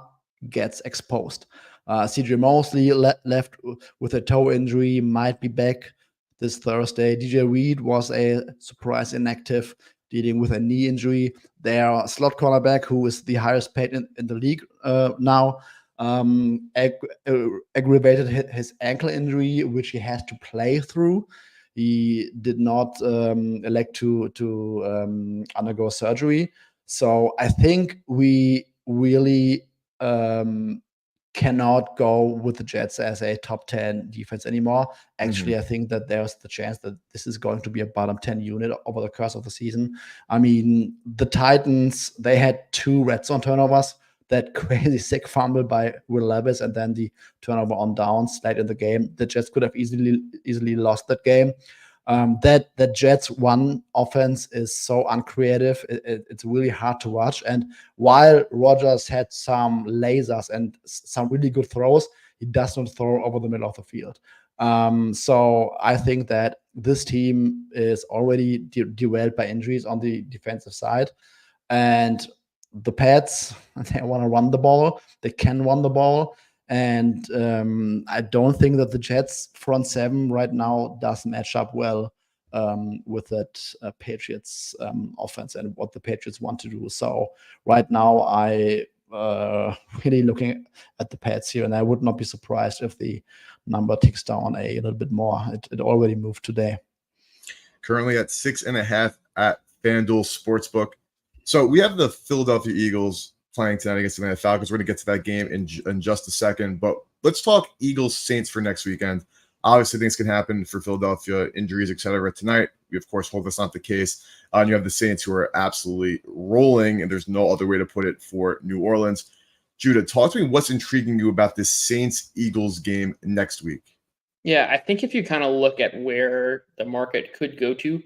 gets exposed. CJ Mosley left with a toe injury, might be back this Thursday. DJ Reed was a surprise inactive, dealing with a knee injury. Their slot cornerback, who is the highest paid in the league now, aggravated his ankle injury, which he has to play through. He did not elect to undergo surgery. So I think we really cannot go with the Jets as a top 10 defense anymore. Actually, I think that there's the chance that this is going to be a bottom 10 unit over the course of the season. I mean, the Titans, they had 2 red zone turnovers, that crazy sick fumble by Will Levis, and then the turnover on downs late in the game. The Jets could have easily lost that game. That Jets one offense is so uncreative. It's really hard to watch. And while Rodgers had some lasers and some really good throws, he does not throw over the middle of the field. So I think that this team is already derailed by injuries on the defensive side. And the Pats, they want to run the ball. They can run the ball. And I don't think that the Jets front 7 right now does match up well with that Patriots offense and what the Patriots want to do. So right now I really looking at the Pats here, and I would not be surprised if the number ticks down a little bit more. It already moved today. Currently at 6.5 at Fanduel Sportsbook. So we have the Philadelphia Eagles playing tonight against the Atlanta Falcons. We're going to get to that game in just a second, but let's talk Eagles Saints for next weekend. Obviously, things can happen for Philadelphia, injuries, etc. Tonight, we of course hope that's not the case. You have the Saints, who are absolutely rolling, and there's no other way to put it for New Orleans. Judah, talk to me what's intriguing you about this Saints-Eagles game next week. Yeah, I think if you kind of look at where the market could go to,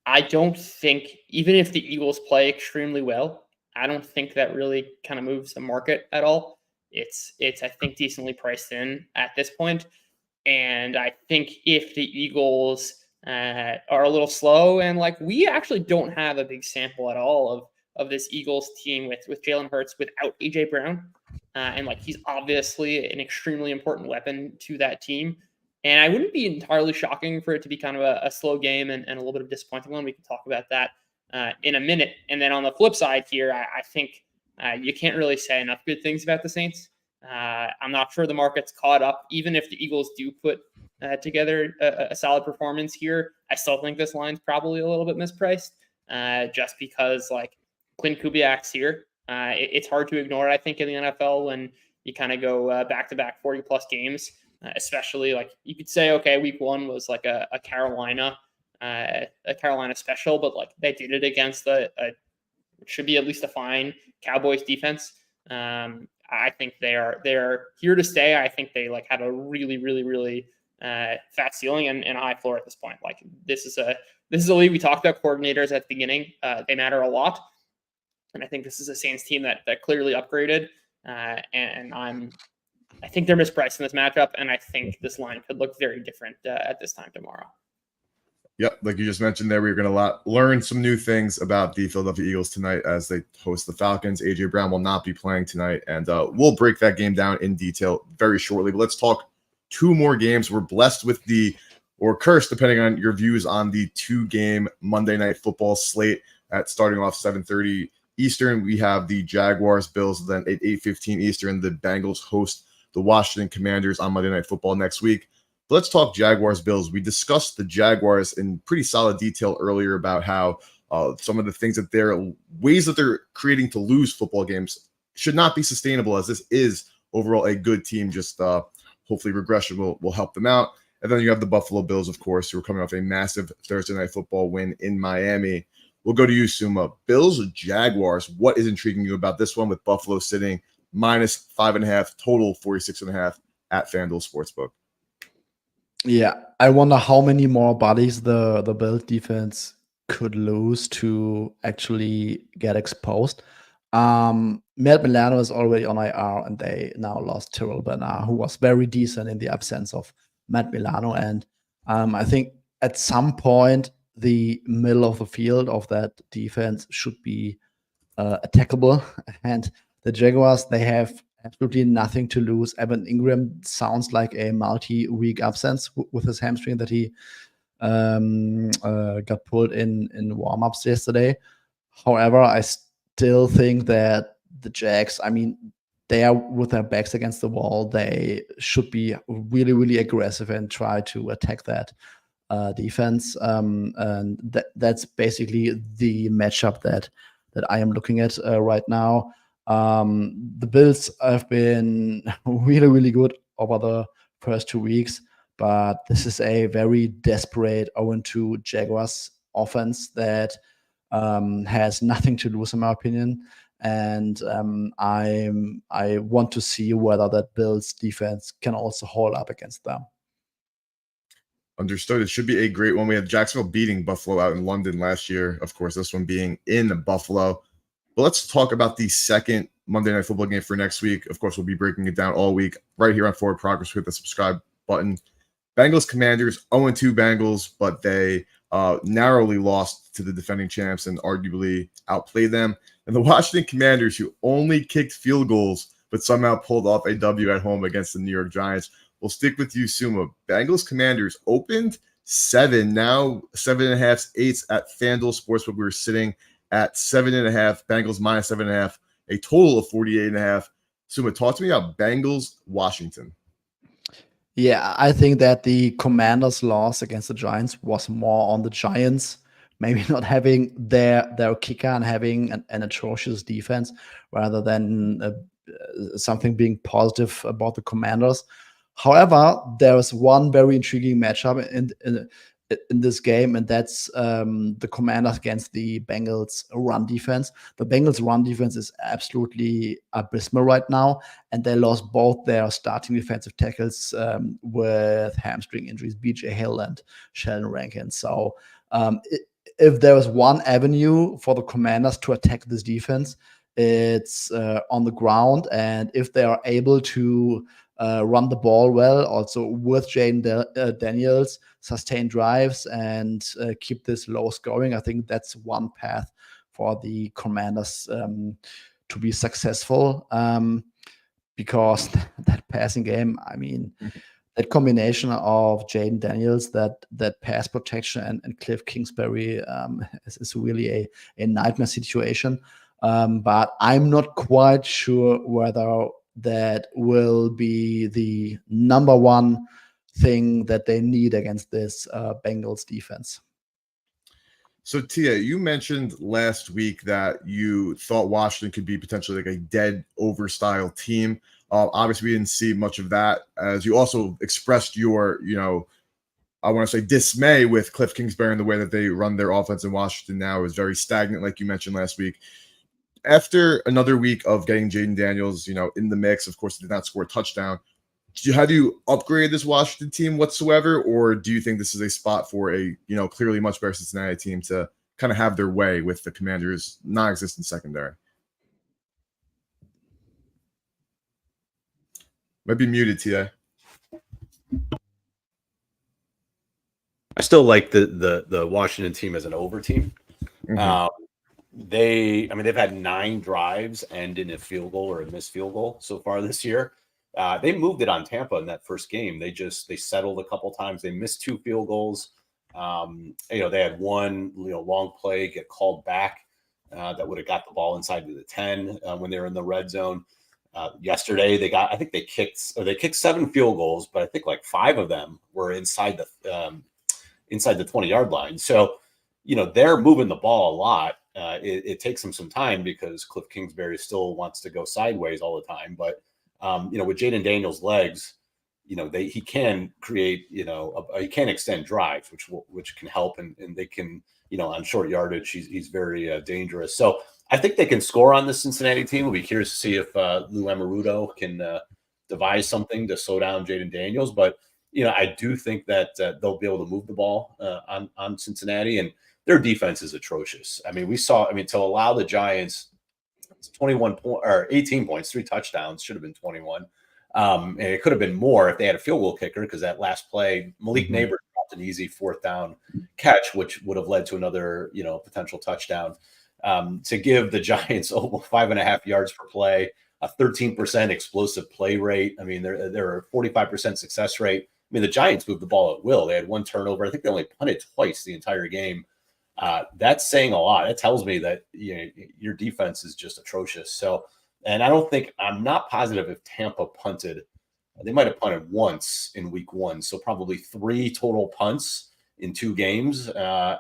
I don't think, even if the Eagles play extremely well, I don't think that really kind of moves the market at all. it's I think decently priced in at this point. And I think if the Eagles are a little slow, and like we actually don't have a big sample at all of this Eagles team with Jalen Hurts without AJ Brown, and like he's obviously an extremely important weapon to that team. And I wouldn't be entirely shocking for it to be kind of a slow game and a little bit of a disappointing one. We can talk about that in a minute. And then on the flip side here, I think you can't really say enough good things about the Saints. I'm not sure the market's caught up. Even if the Eagles do put together a solid performance here, I still think this line's probably a little bit mispriced just because like Clint Kubiak's here. It's hard to ignore it, I think, in the NFL when you kind of go back-to-back 40-plus games. Especially like you could say, okay, week 1 was like a Carolina special, but like they did it against it should be at least a fine Cowboys defense. I think they're here to stay. I think they like have a really, really, really fat ceiling and a high floor at this point. Like this is a league. We talked about coordinators at the beginning. They matter a lot. And I think this is a Saints team that clearly upgraded. And I think they're mispriced in this matchup, and I think this line could look very different at this time tomorrow. Yep, like you just mentioned there, we're going to learn some new things about the Philadelphia Eagles tonight as they host the Falcons. AJ Brown will not be playing tonight, and we'll break that game down in detail very shortly. But let's talk 2 more games. We're blessed with or cursed, depending on your views, on the 2-game Monday Night Football slate at starting off 7:30 Eastern. We have the Jaguars Bills, then at 8:15 Eastern, the Bengals host the Washington Commanders on Monday Night Football next week. But let's talk Jaguars Bills. We discussed the Jaguars in pretty solid detail earlier about how some of the things that ways that they're creating to lose football games should not be sustainable, as this is overall a good team. Just hopefully regression will help them out. And then you have the Buffalo Bills, of course, who are coming off a massive Thursday Night Football win in Miami. We'll go to you, Suma. Bills or Jaguars, what is intriguing you about this one, with Buffalo sitting -5.5, total 46.5 at FanDuel Sportsbook? Yeah, I wonder how many more bodies the Bills defense could lose to actually get exposed. Matt Milano is already on IR, and they now lost Tyrell Bernard, who was very decent in the absence of Matt Milano. And I think at some point, the middle of the field of that defense should be attackable. And the Jaguars, they have absolutely nothing to lose. Evan Ingram sounds like a multi-week absence with his hamstring that he got pulled in warm-ups yesterday. However, I still think that the Jags, I mean, they are with their backs against the wall. They should be really, really aggressive and try to attack that defense. And that's basically the matchup that I am looking at right now. The Bills have been really, really good over the first 2 weeks, but this is a very desperate 0-2 Jaguars offense that has nothing to lose, in my opinion. And I want to see whether that Bills defense can also hold up against them. Understood. It should be a great one. We had Jacksonville beating Buffalo out in London last year. Of course, this one being in Buffalo. But let's talk about the second Monday Night Football game for next week. Of course, we'll be breaking it down all week right here on Forward Progress. Hit the subscribe button. Bengals Commanders, 0-2 Bengals, but they narrowly lost to the defending champs and arguably outplayed them. And the Washington Commanders, who only kicked field goals but somehow pulled off a W at home against the New York Giants. We'll stick with you, Suma. Bengals Commanders opened 7, now 7.5, 8 at FanDuel Sportsbook. We were sitting at 7.5, Bengals -7.5, a total of 48.5. Suma, talk to me about Bengals Washington. Yeah, I think that the Commanders' loss against the Giants was more on the Giants, maybe not having their kicker and having an atrocious defense, rather than something being positive about the Commanders. However, there is one very intriguing matchup in this game, and that's the Commanders against the Bengals run defense. The Bengals run defense is absolutely abysmal right now, and they lost both their starting defensive tackles with hamstring injuries, BJ Hill and Sheldon Rankin. So if there is one avenue for the Commanders to attack this defense, it's on the ground, and if they are able to run the ball well, also with Jaden Daniels, sustain drives and keep this low scoring, I think that's one path for the Commanders to be successful. Because that passing game, I mean, that combination of Jaden Daniels, that pass protection, and Cliff Kingsbury is really a nightmare situation. But I'm not quite sure whether that will be the number one thing that they need against this Bengals defense. So Tia, you mentioned last week that you thought Washington could be potentially like a dead over style team. Obviously, we didn't see much of that, as you also expressed your, I want to say dismay with Cliff Kingsbury and the way that they run their offense in Washington now is very stagnant, like you mentioned last week. After another week of getting Jaden Daniels, in the mix, of course, he did not score a touchdown. Have you upgraded this Washington team whatsoever, or do you think this is a spot for a clearly much better Cincinnati team to kind of have their way with the Commanders' non-existent secondary? Might be muted, Tia. I still like the Washington team as an over team. Mm-hmm. They've had 9 drives end in a field goal or a missed field goal so far this year. They moved it on Tampa in that first game. They settled a couple times. They missed 2 field goals. They had one long play get called back that would have got the ball inside to the 10 when they were in the red zone. Yesterday they kicked 7 field goals, but I think like 5 of them were inside the 20-yard line. So they're moving the ball a lot. It takes them some time because Cliff Kingsbury still wants to go sideways all the time, but with Jaden Daniels' legs, he can create, he can extend drives, which can help, and they can, on short yardage, he's very dangerous. So I think they can score on the Cincinnati team. We'll be curious to see if Lou Amarudo can devise something to slow down Jaden Daniels. But I do think that they'll be able to move the ball on Cincinnati, and their defense is atrocious. To allow the Giants 18 points, 3 touchdowns, should have been 21. And it could have been more if they had a field goal kicker, because that last play, Malik Neighbors dropped an easy 4th down catch, which would have led to another, potential touchdown. To give the Giants over 5.5 yards per play, a 13% explosive play rate. They're a 45% success rate. The Giants moved the ball at will. They had 1 turnover. I think they only punted twice the entire game. That's saying a lot. It tells me that your defense is just atrocious. So, and I'm not positive if Tampa punted. They might have punted once in week 1. So probably 3 total punts in 2 games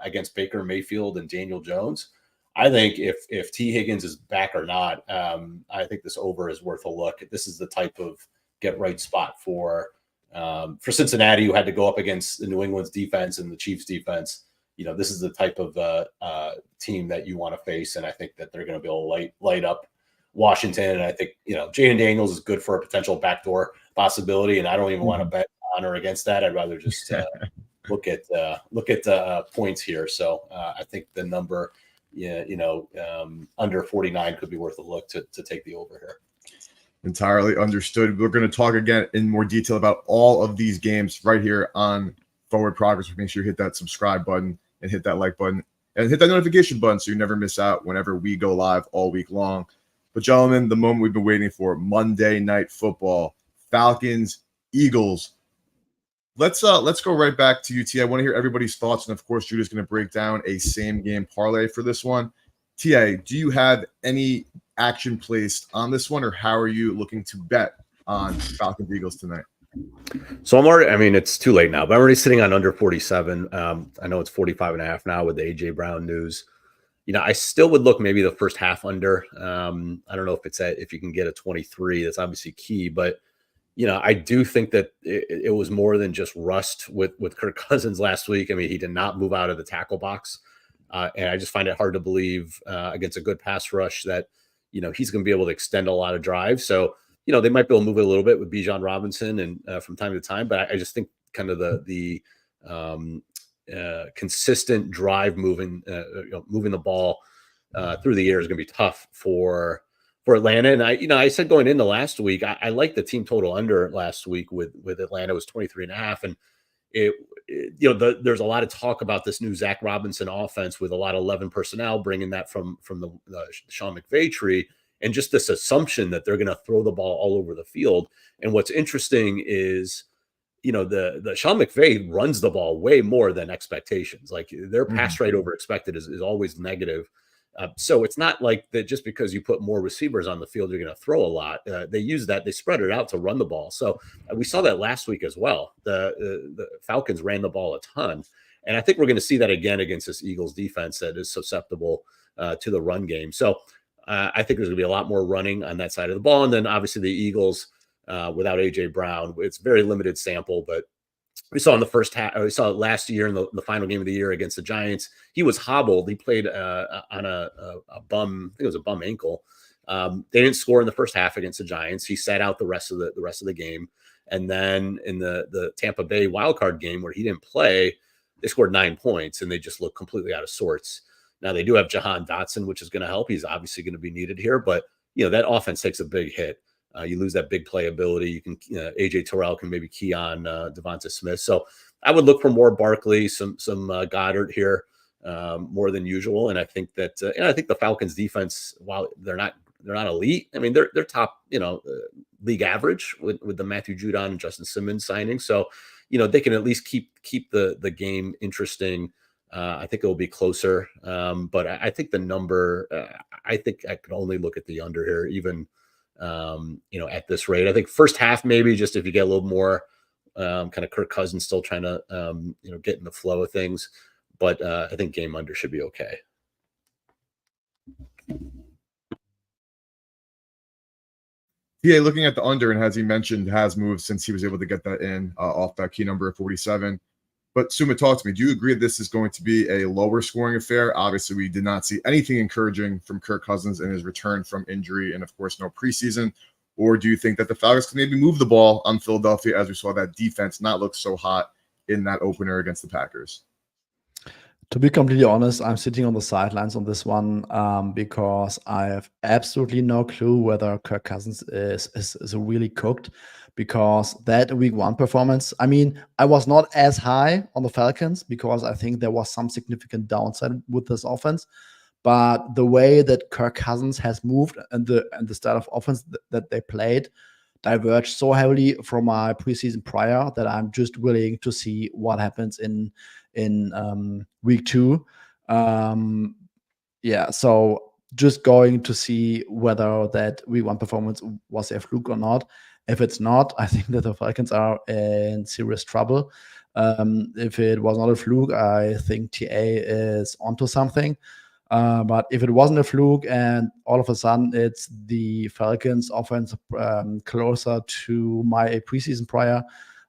against Baker Mayfield and Daniel Jones. I think if T. Higgins is back or not, I think this over is worth a look. This is the type of get right spot for Cincinnati, who had to go up against the New England's defense and the Chiefs defense. This is the type of team that you want to face, and I think that they're going to be able to light up Washington. And I think Jaden Daniels is good for a potential backdoor possibility, and I don't even want to bet on or against that. I'd rather just look at points here. So I think the number, under 49 could be worth a look to take the over here. Entirely understood. We're going to talk again in more detail about all of these games right here on Forward Progress. Make sure you hit that subscribe button and hit that like button and hit that notification button so you never miss out whenever we go live all week long. But gentlemen, the moment we've been waiting for, Monday Night Football, Falcons, Eagles. Let's go right back to UT. I want to hear everybody's thoughts, and of course, Judah's going to break down a same game parlay for this one. TA, do you have any action placed on this one, or how are you looking to bet on Falcons Eagles tonight? So I'm already, it's too late now, but I'm already sitting on under 47. I know it's 45.5 now with the AJ Brown news. I still would look maybe the first half under. I don't know if you can get a 23. That's obviously key, but I do think that it was more than just rust with Kirk Cousins last week. He did not move out of the tackle box. And I just find it hard to believe against a good pass rush that, he's going to be able to extend a lot of drives. So, they might be able to move it a little bit with Bijan Robinson and from time to time, but I just think kind of the consistent drive moving the ball through the air is going to be tough for Atlanta. And I said going into last week, I liked the team total under last week with Atlanta. It was 23.5. And there's a lot of talk about this new Zach Robinson offense with a lot of 11 personnel, bringing that from the Sean McVay tree, and just this assumption that they're going to throw the ball all over the field. And what's interesting is, the Sean McVay runs the ball way more than expectations. Like their pass rate over expected is always negative. So it's not like that just because you put more receivers on the field, you're going to throw a lot. They use that. They spread it out to run the ball. So we saw that last week as well. The Falcons ran the ball a ton. And I think we're going to see that again against this Eagles defense that is susceptible to the run game. So I think there's going to be a lot more running on that side of the ball. And then obviously the Eagles without A.J. Brown, it's very limited sample, but we saw in the first half, we saw it last year in the final game of the year against the Giants. He was hobbled. He played on a bum, I think it was a bum ankle. They didn't score in the first half against the Giants. He sat out the rest of the game. And then in the Tampa Bay wildcard game where he didn't play, they scored 9 points and they just looked completely out of sorts. Now they do have Jahan Dotson, which is going to help. He's obviously going to be needed here, but that offense takes a big hit. You lose that big playability. You can AJ Terrell can maybe key on Devonta Smith. So I would look for more Barkley, some Goddard here, more than usual. And I think that I think the Falcons defense, while they're not elite, I mean they're top league average with the Matthew Judon and Justin Simmons signing. So they can at least keep the game interesting. I think it will be closer, but I think the number. I think I could only look at the under here, even. At this rate, I think first half, maybe just if you get a little more kind of Kirk Cousins still trying to, get in the flow of things. But I think game under should be okay. Yeah, looking at the under, and as he mentioned, has moved since he was able to get that in off that key number of 47. But Suma, talk to me. Do you agree this is going to be a lower scoring affair? Obviously, we did not see anything encouraging from Kirk Cousins in his return from injury and, of course, no preseason. Or do you think that the Falcons can maybe move the ball on Philadelphia as we saw that defense not look so hot in that opener against the Packers? To be completely honest, I'm sitting on the sidelines on this one because I have absolutely no clue whether Kirk Cousins is really cooked. Because that week 1 performance, I mean, I was not as high on the Falcons because I think there was some significant downside with this offense. But the way that Kirk Cousins has moved and the style of offense that they played diverged so heavily from my preseason prior that I'm just willing to see what happens in week 2. So just going to see whether that week 1 performance was a fluke or not. If it's not, I think that the Falcons are in serious trouble. If it was not a fluke, I think TA is onto something. But if it wasn't a fluke and all of a sudden it's the Falcons offense closer to my preseason prior,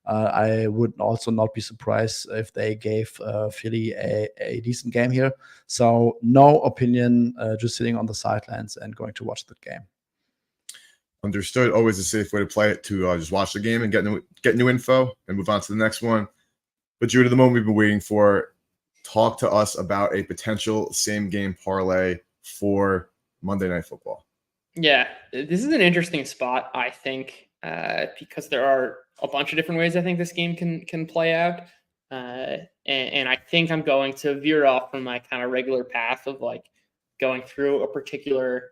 I would also not be surprised if they gave Philly a decent game here. So no opinion, just sitting on the sidelines and going to watch the game. Understood. Always a safe way to play it, to just watch the game and get new info and move on to the next one. But Judah, the moment we've been waiting for, talk to us about a potential same game parlay for Monday Night Football. Yeah, this is an interesting spot, I think, because there are a bunch of different ways I think this game can play out. And I think I'm going to veer off from my kind of regular path of like going through a particular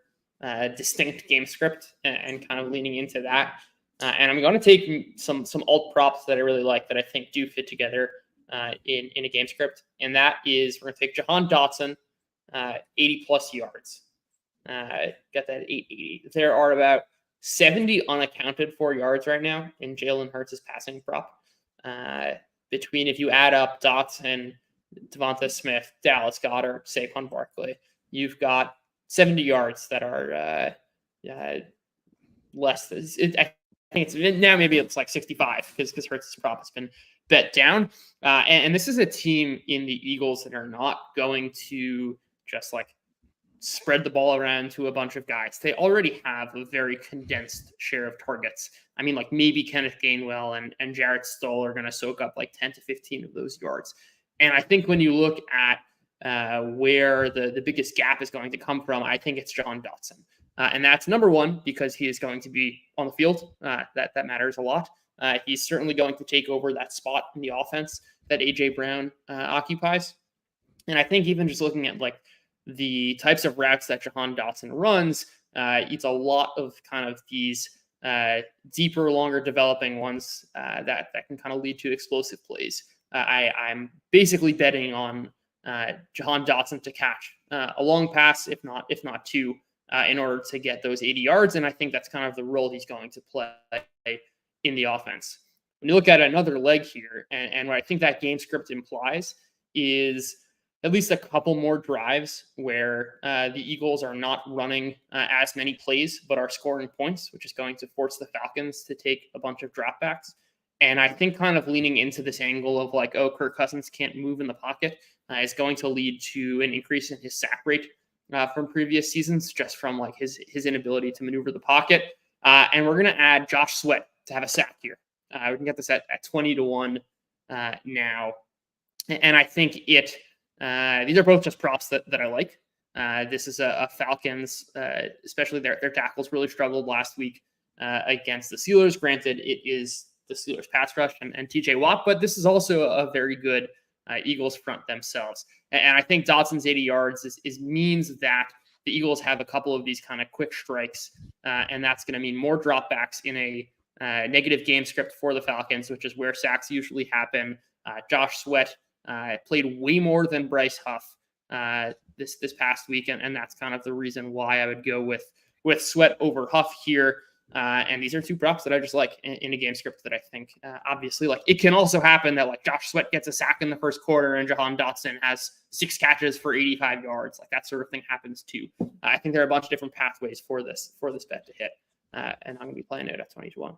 distinct game script and kind of leaning into that. And I'm going to take some alt props that I really like that I think do fit together in a game script. And that is, we're going to take Jahan Dotson, 80 plus yards. Got that 880. There are about 70 unaccounted for yards right now in Jalen Hurts' passing prop. Between, if you add up Dotson, Devonta Smith, Dallas Goedert, Saquon Barkley, you've got 70 yards that are less than, I think it's now maybe it's like 65 because Hurts' prop has been bet down. And this is a team in the Eagles that are not going to just like spread the ball around to a bunch of guys. They already have a very condensed share of targets. I mean, like maybe Kenneth Gainwell and Jarrett Stoll are going to soak up like 10 to 15 of those yards. And I think when you look at where the biggest gap is going to come from, I think it's Jahan Dotson. And that's number one, because he is going to be on the field. That matters a lot. He's certainly going to take over that spot in the offense that A.J. Brown occupies. And I think even just looking at like the types of routes that Jahan Dotson runs, it's a lot of kind of these deeper, longer developing ones that can kind of lead to explosive plays. I'm basically betting on Jahan Dotson to catch a long pass, if not two, in order to get those 80 yards. And I think that's kind of the role he's going to play in the offense. When you look at another leg here, and what I think that game script implies is at least a couple more drives where the Eagles are not running as many plays, but are scoring points, which is going to force the Falcons to take a bunch of dropbacks. And I think kind of leaning into this angle of like, oh, Kirk Cousins can't move in the pocket is going to lead to an increase in his sack rate from previous seasons, just from like his inability to maneuver the pocket. And we're going to add Josh Sweat to have a sack here. We can get this at 20-1 now. And I think these are both just props that I like. This is a Falcons, especially their tackles really struggled last week against the Steelers. Granted, it is the Steelers pass rush and TJ Watt, but this is also a very good Eagles front themselves. And I think Dotson's 80 yards means that the Eagles have a couple of these kind of quick strikes, and that's going to mean more dropbacks in a negative game script for the Falcons, which is where sacks usually happen. Josh Sweat played way more than Bryce Huff this past week, and that's kind of the reason why I would go with Sweat over Huff here. And these are two props that I just like in a game script that I think obviously, like, it can also happen that like Josh Sweat gets a sack in the first quarter and Jahan Dotson has 6 catches for 85 yards. Like that sort of thing happens too. I think there are a bunch of different pathways for this bet to hit. And I'm going to be playing it at 20-1.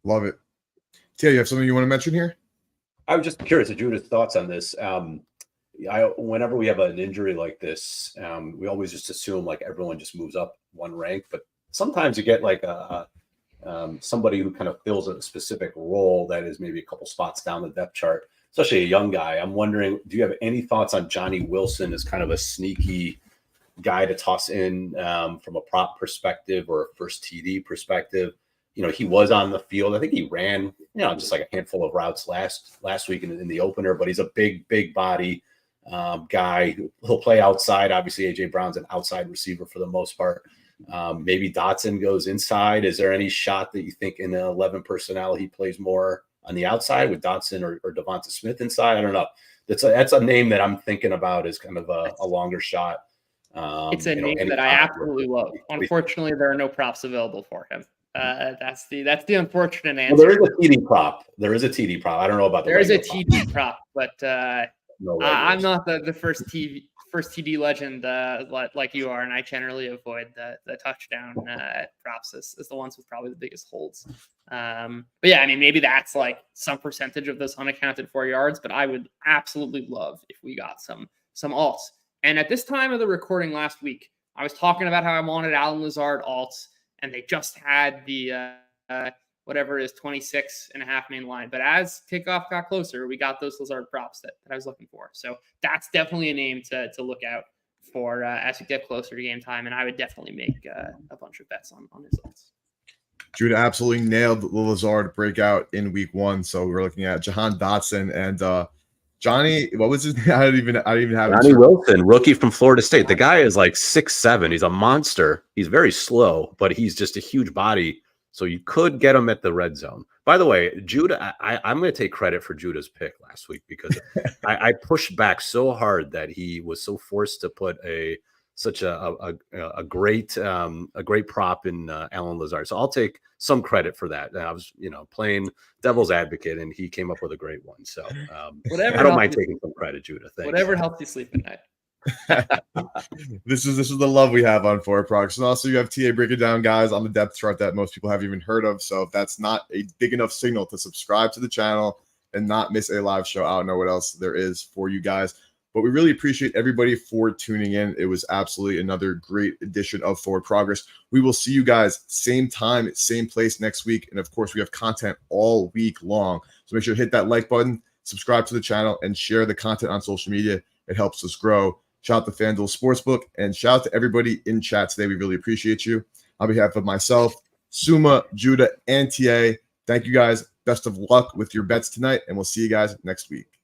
Love it. Tia, you have something you want to mention here? I was just curious of Judah's thoughts on this. Whenever we have an injury like this, we always just assume like everyone just moves up one rank, but sometimes you get like somebody who kind of fills a specific role that is maybe a couple spots down the depth chart, especially a young guy. I'm wondering, do you have any thoughts on Johnny Wilson as kind of a sneaky guy to toss in from a prop perspective or a first TD perspective? You know, he was on the field. I think he ran, just like a handful of routes last week in the opener, but he's a big body guy. He'll play outside. Obviously, A.J. Brown's an outside receiver for the most part. Maybe Dotson goes inside. Is there any shot that you think in the 11 personnel he plays more on the outside with Dotson or Devonta Smith inside? I don't know. That's a name that I'm thinking about as kind of a longer shot. It's a name that I absolutely love. Unfortunately, there are no props available for him. That's the unfortunate answer. Well, there is a TD prop. I don't know about there is a TD prop, but I'm not the first TD legend like you are, and I generally avoid the touchdown props as the ones with probably the biggest holds. But yeah, I mean, maybe that's like some percentage of those unaccounted for yards, but I would absolutely love if we got some alts. And at this time of the recording last week, I was talking about how I wanted Allen Lazard alts, and they just had the whatever it is, 26.5 main line. But as kickoff got closer, we got those Lazard props that I was looking for. So that's definitely a name to look out for as we get closer to game time. And I would definitely make a bunch of bets on his odds. Judah absolutely nailed the Lazard breakout in week 1. So we're looking at Jahan Dotson and Johnny. What was his name? I didn't even have Johnny Wilson, rookie from Florida State. The guy is like 6'7". He's a monster. He's very slow, but he's just a huge body. So you could get him at the red zone. By the way, Judah, I'm going to take credit for Judah's pick last week because I pushed back so hard that he was so forced to put such a great prop in Allen Lazard. So I'll take some credit for that. I was, playing devil's advocate, and he came up with a great one. So I don't mind taking some credit, Judah. Thanks. Whatever helps you sleep at night. This is the love we have on Forward Progress. And also you have TA breaking down guys on the depth chart that most people haven't even heard of. So if that's not a big enough signal to subscribe to the channel and not miss a live show, I don't know what else there is for you guys. But we really appreciate everybody for tuning in. It was absolutely another great edition of Forward Progress. We will see you guys same time, same place next week. And of course, we have content all week long. So make sure to hit that like button, subscribe to the channel, and share the content on social media. It helps us grow. Shout out to FanDuel Sportsbook, and shout out to everybody in chat today. We really appreciate you. On behalf of myself, Suma, Judah, and TA, thank you guys. Best of luck with your bets tonight, and we'll see you guys next week.